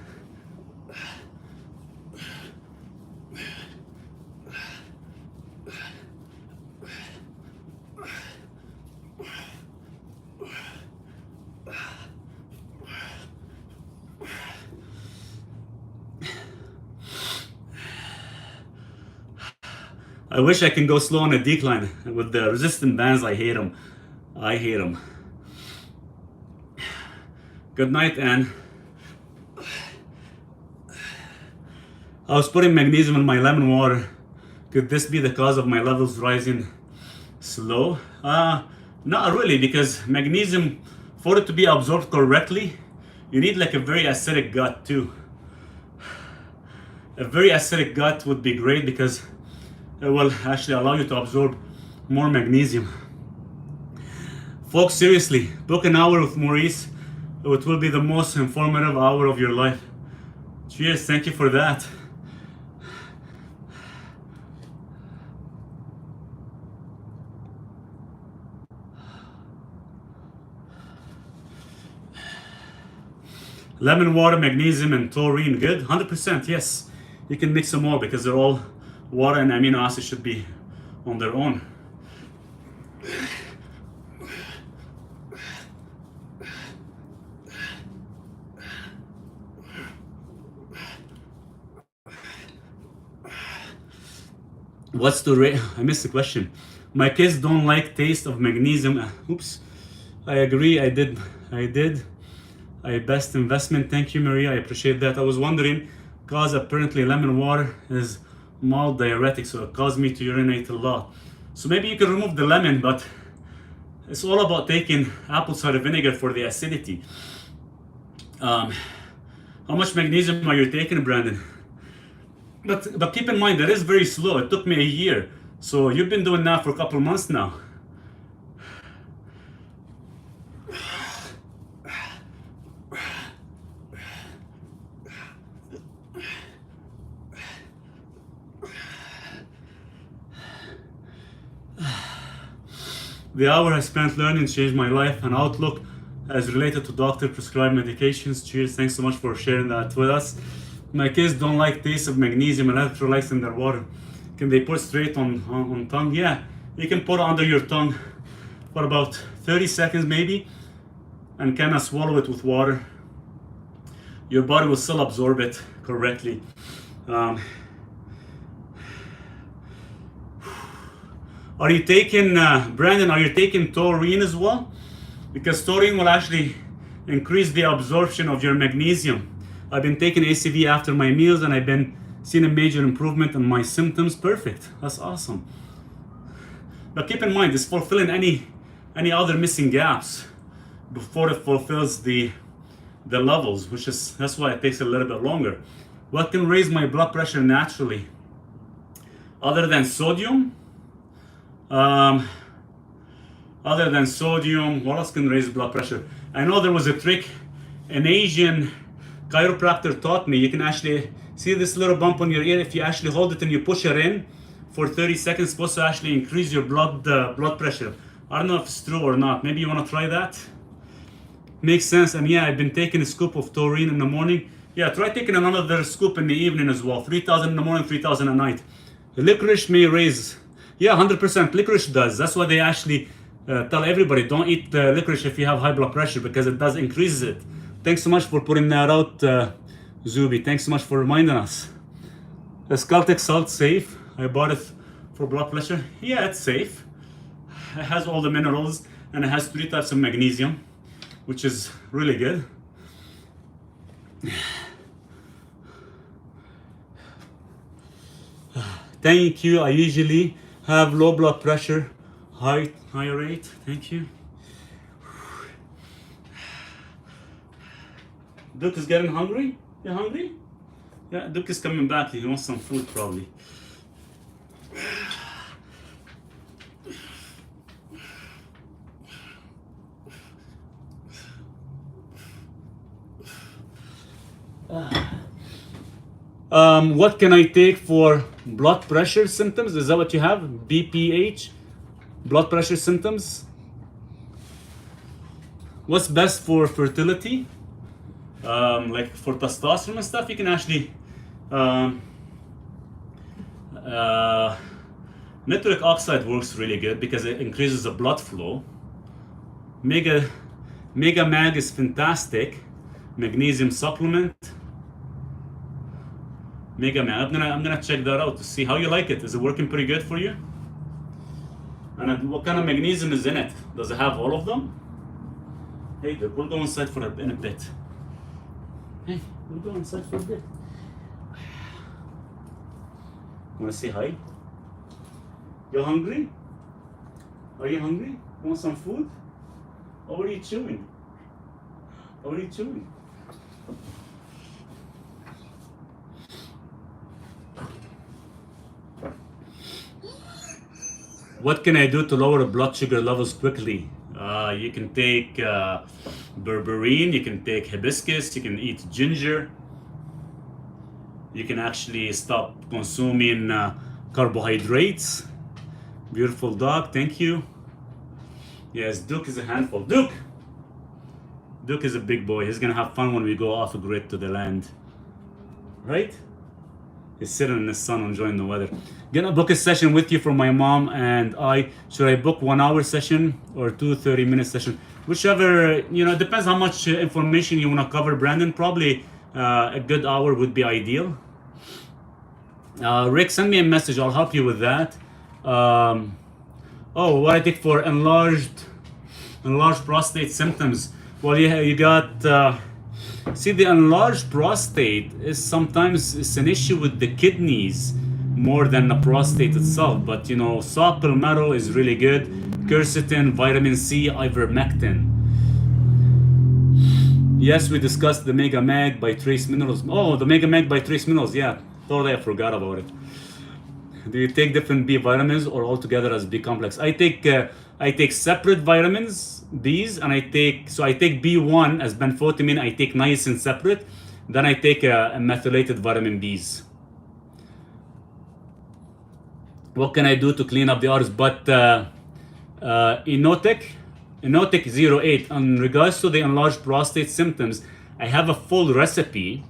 I wish I can go slow on a decline. With the resistant bands, I hate them. I hate them. Good night, Anne. I was putting magnesium in my lemon water. Could this be the cause of my levels rising slow? Not really, because magnesium, for it to be absorbed correctly, you need like a very acidic gut too. A very acidic gut would be great because it will actually allow you to absorb more magnesium. Folks, seriously, book an hour with Maurice. It will be the most informative hour of your life. Cheers, thank you for that. Lemon water, magnesium, and taurine, good? 100%, yes. You can mix them all because they're all water and amino acids should be on their own. What's the rate? I missed the question. My kids don't like taste of magnesium. Oops. I agree, I did. Best investment. Thank you, Maria. I appreciate that. I was wondering, because apparently lemon water is mild diuretic, so it caused me to urinate a lot. So maybe you can remove the lemon, but it's all about taking apple cider vinegar for the acidity. How much magnesium are you taking, Brandon? But keep in mind, that is very slow. It took me a year. So you've been doing that for a couple of months now. The hour I spent learning changed my life and outlook as related to doctor prescribed medications. Cheers, thanks so much for sharing that with us. My kids don't like taste of magnesium and electrolytes in their water. Can they put straight on tongue? Yeah, you can put it under your tongue for about 30 seconds maybe and kind of swallow it with water. Your body will still absorb it correctly. Are you taking, Brandon, are you taking taurine as well? Because taurine will actually increase the absorption of your magnesium. I've been taking ACV after my meals and I've been seeing a major improvement in my symptoms. Perfect, that's awesome. But keep in mind, it's fulfilling any other missing gaps before it fulfills the levels, that's why it takes a little bit longer. What can raise my blood pressure naturally? Other than sodium? What else can raise blood pressure? I know there was a trick an Asian chiropractor taught me. You can actually see this little bump on your ear. If you actually hold it and you push it in for 30 seconds, it's supposed to actually increase your blood pressure. I don't know if it's true or not. Maybe you want to try that? Makes sense. And yeah, I've been taking a scoop of taurine in the morning. Yeah, try taking another scoop in the evening as well. 3,000 in the morning, 3,000 at night. The licorice may raise. Yeah, 100%. Licorice does. That's why they actually tell everybody, don't eat licorice if you have high blood pressure, because it does increase it. Thanks so much for putting that out, Zubi. Thanks so much for reminding us. Is Celtic salt safe? I bought it for blood pressure. Yeah, it's safe. It has all the minerals and it has 3 types of magnesium, which is really good. Thank you. I usually have low blood pressure, high rate. Thank you. Duke is getting hungry. You hungry? Yeah, Duke is coming back. He wants some food probably. What can I take for blood pressure symptoms? Is that what you have? BPH? Blood pressure symptoms? What's best for fertility? Like for testosterone and stuff, you can actually nitric oxide works really good because it increases the blood flow. Mega Mag is fantastic. Magnesium supplement. Mega Man. I'm gonna check that out to see how you like it. Is it working pretty good for you? And what kind of magnesium is in it? Does it have all of them? Hey, we'll go inside in a bit. Hey, we'll go inside for a bit. Wanna say hi? You hungry? Are you hungry? Want some food? Or what are you chewing? What are you chewing? What can I do to lower blood sugar levels quickly? You can take berberine, you can take hibiscus, you can eat ginger. You can actually stop consuming carbohydrates. Beautiful dog, thank you. Yes, Duke is a handful. Duke is a big boy. He's gonna have fun when we go off a grid to the land. Right? He's sitting in the sun enjoying the weather. Gonna book a session with you for my mom and I. Should I book 1 hour session or 2 30-minute session? Whichever, it depends how much information you wanna cover, Brandon. Probably a good hour would be ideal. Rick, send me a message, I'll help you with that. What I take for enlarged prostate symptoms. Well, yeah, you got, see, the enlarged prostate is sometimes it's an issue with the kidneys more than the prostate itself. But saw palmetto is really good. Quercetin, vitamin C, ivermectin. Yes, we discussed the Mega Mag by Trace Minerals. Oh, the Mega Mag by Trace Minerals, yeah. Totally, I forgot about it. Do you take different B vitamins or all together as B complex? I take separate vitamins, B's, and I take B1 as benfotiamine. I take niacin separate. Then I take a methylated vitamin B's. What can I do to clean up the R's? But Inotic 08. In regards to the enlarged prostate symptoms, I have a full recipe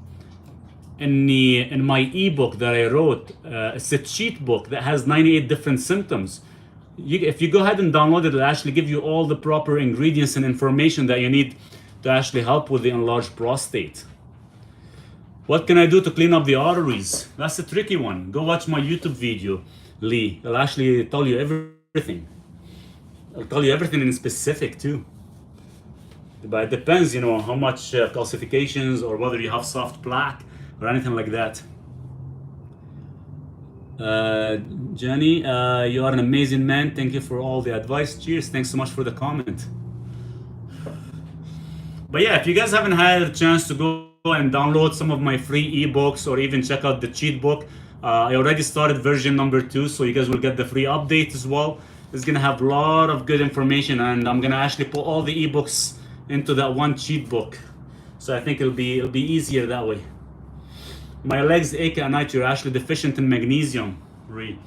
in my ebook that I wrote. It's a cheat book that has 98 different symptoms. If you go ahead and download it, it'll actually give you all the proper ingredients and information that you need to actually help with the enlarged prostate. What can I do to clean up the arteries? That's a tricky one. Go watch my YouTube video, Lee. It'll actually tell you everything. I'll tell you everything in specific too. But it depends, how much calcifications or whether you have soft plaque or anything like that. Jenny, you are an amazing man. Thank you for all the advice. Cheers. Thanks so much for the comment. But yeah, if you guys haven't had a chance to go and download some of my free ebooks or even check out the cheat book, I already started version number 2, so you guys will get the free update as well. It's gonna have a lot of good information, and I'm gonna actually put all the ebooks into that one cheat book. So I think it'll be easier that way. My legs ache at night. You're actually deficient in magnesium, Ree.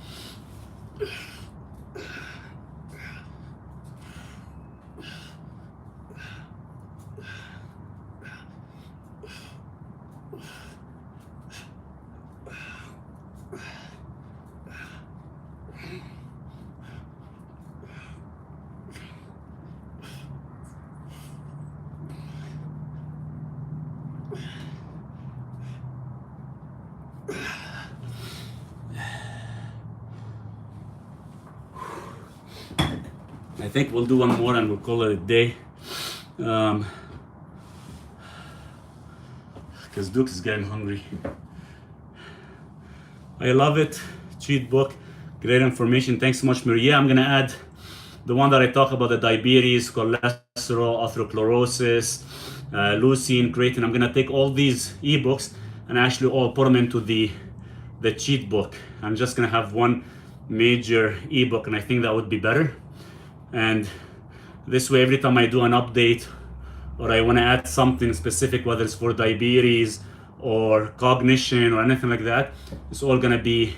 I think we'll do one more and we'll call it a day. Because Duke is getting hungry. I love it. Cheat book. Great information. Thanks so much, Maria. I'm going to add the one that I talk about, the diabetes, cholesterol, atherosclerosis, leucine, creatine. I'm going to take all these ebooks and actually all put them into the cheat book. I'm just going to have one major ebook, and I think that would be better. And this way, every time I do an update or I want to add something specific, whether it's for diabetes or cognition or anything like that, it's all going to be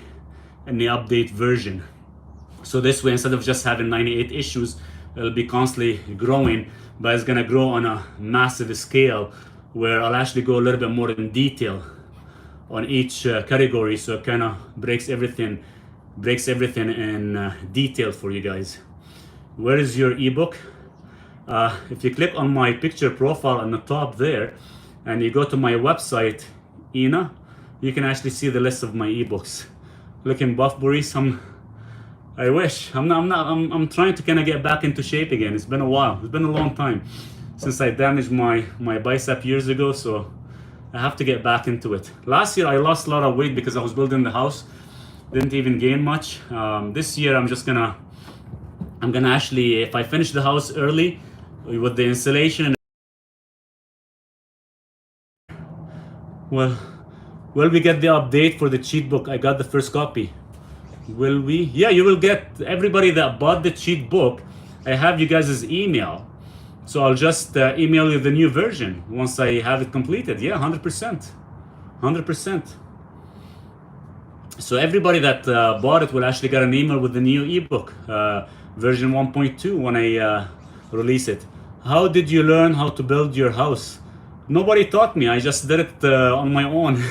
in the update version. So this way, instead of just having 98 issues, it'll be constantly growing, but it's going to grow on a massive scale where I'll actually go a little bit more in detail on each category, so it kind of breaks everything in detail for you guys. Where is your ebook? If you click on my picture profile on the top there, and you go to my website, Ina, you can actually see the list of my ebooks. Looking buff, Boris. I wish. I'm trying to kind of get back into shape again. It's been a while. It's been a long time since I damaged my bicep years ago, so I have to get back into it. Last year I lost a lot of weight because I was building the house. Didn't even gain much. This year I'm gonna actually, if I finish the house early with the insulation, well, will we get the update for the cheat book? I got the first copy. Will we? Yeah, you will get, everybody that bought the cheat book, I have you guys' email. So I'll just email you the new version once I have it completed. Yeah, 100%. 100%. So everybody that bought it will actually get an email with the new ebook, version 1.2 when I release it. How did you learn how to build your house? Nobody taught me. I just did it on my own,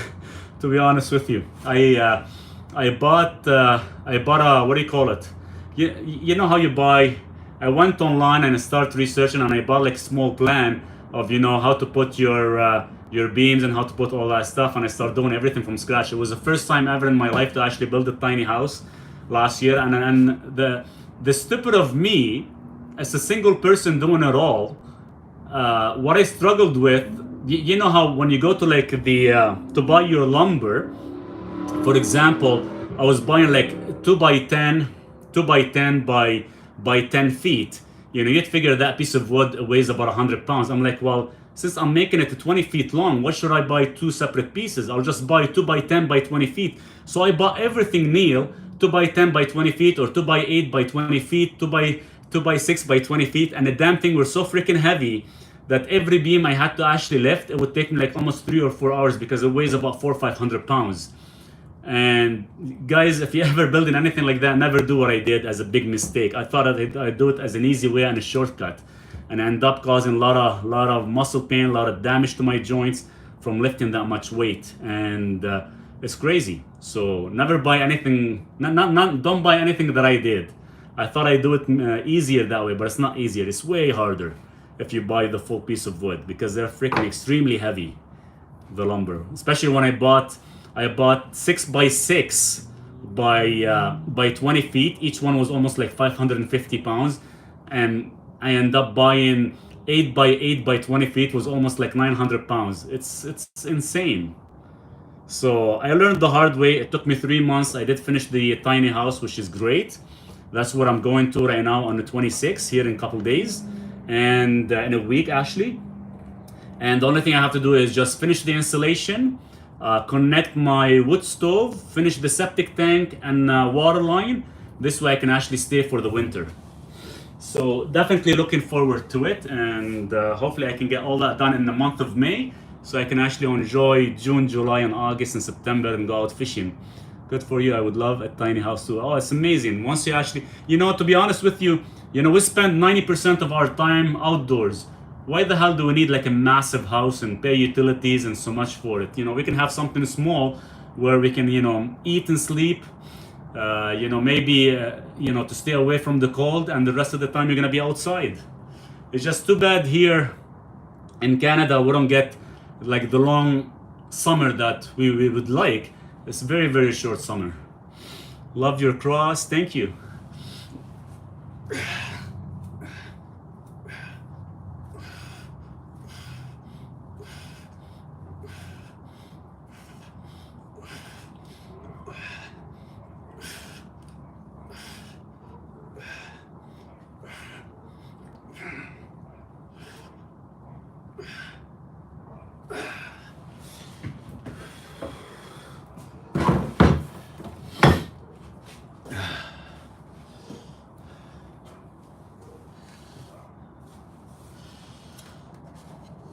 to be honest with you. I bought a, what do you call it? You know how you buy, I went online and I started researching and I bought like a small plan of, you know, how to put your beams and how to put all that stuff, and I started doing everything from scratch. It was the first time ever in my life to actually build a tiny house last year, and the stupid of me, as a single person doing it all, what I struggled with, you know how when you go to like to buy your lumber, for example, I was buying like 2 by 10 by 10 feet. You know, you'd figure that piece of wood weighs about 100 pounds. I'm like, well, since I'm making it 20 feet long, why should I buy 2 separate pieces? I'll just buy 2 by 10 by 20 feet. So I bought everything, Neil, 2 by 10 by 20 feet, or 2 by 8 by 20 feet, 2 by 6 by 20 feet. And the damn thing was so freaking heavy that every beam I had to actually lift, it would take me like almost 3 or 4 hours because it weighs about 400 or 500 pounds. And guys, if you're ever building anything like that, never do what I did as a big mistake. I thought I'd do it as an easy way and a shortcut, and I end up causing a lot of muscle pain, a lot of damage to my joints from lifting that much weight, and it's crazy. So never buy anything. Don't buy anything that I did. I thought I'd do it easier that way, but it's not easier. It's way harder if you buy the full piece of wood because they're freaking extremely heavy, the lumber. Especially when I bought 6 by 6 by 20 feet. Each one was almost like 550 pounds, and I end up buying 8 by 8 by 20 feet was almost like 900 pounds. It's insane. So I learned the hard way. It took me 3 months. I did finish the tiny house, which is great. That's what I'm going to right now on the 26th, here in a couple days, and in a week actually. And the only thing I have to do is just finish the installation, connect my wood stove, finish the septic tank and water line. This way I can actually stay for the winter. So definitely looking forward to it, and hopefully I can get all that done in the month of May, so I can actually enjoy June, July, and August and September and go out fishing. Good for you. I would love a tiny house too. Oh, it's amazing. Once you actually, you know, to be honest with you, you know, we spend 90% of our time outdoors. Why the hell do we need like a massive house and pay utilities and so much for it? You know, we can have something small where we can, you know, eat and sleep, you know, maybe, you know, to stay away from the cold, and the rest of the time you're gonna be outside. It's just too bad here in Canada we don't get like the long summer that we would like. It's very, very short summer. Love your cross. Thank you.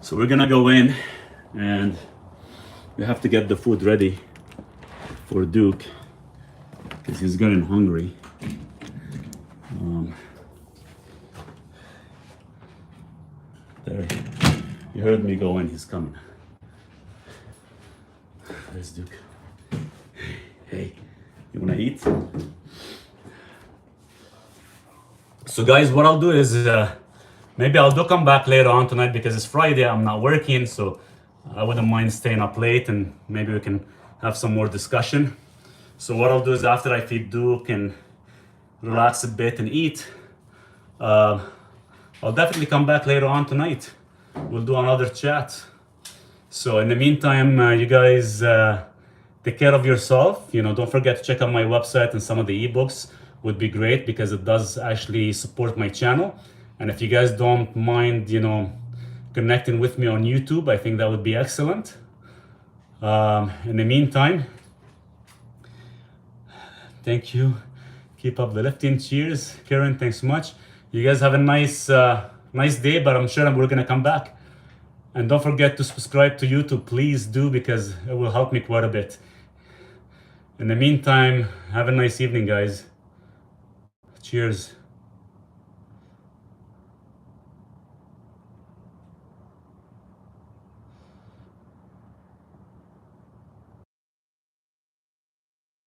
So we're gonna go in and we have to get the food ready for Duke because he's getting hungry. There, you heard me go in, he's coming. There's Duke. Hey, you wanna eat? So guys, what I'll do is maybe I'll do come back later on tonight because it's Friday, I'm not working, so I wouldn't mind staying up late and maybe we can have some more discussion. So what I'll do is after I feed Duke and relax a bit and eat, I'll definitely come back later on tonight. We'll do another chat. So in the meantime, you guys take care of yourself. You know, don't forget to check out my website, and some of the ebooks would be great because it does actually support my channel. And if you guys don't mind, you know, connecting with me on YouTube, I think that would be excellent. In the meantime, thank you. Keep up the lifting. Cheers. Karen, thanks so much. You guys have a nice day, but I'm sure we're gonna come back. And don't forget to subscribe to YouTube, please do, because it will help me quite a bit. In the meantime, have a nice evening, guys. Cheers.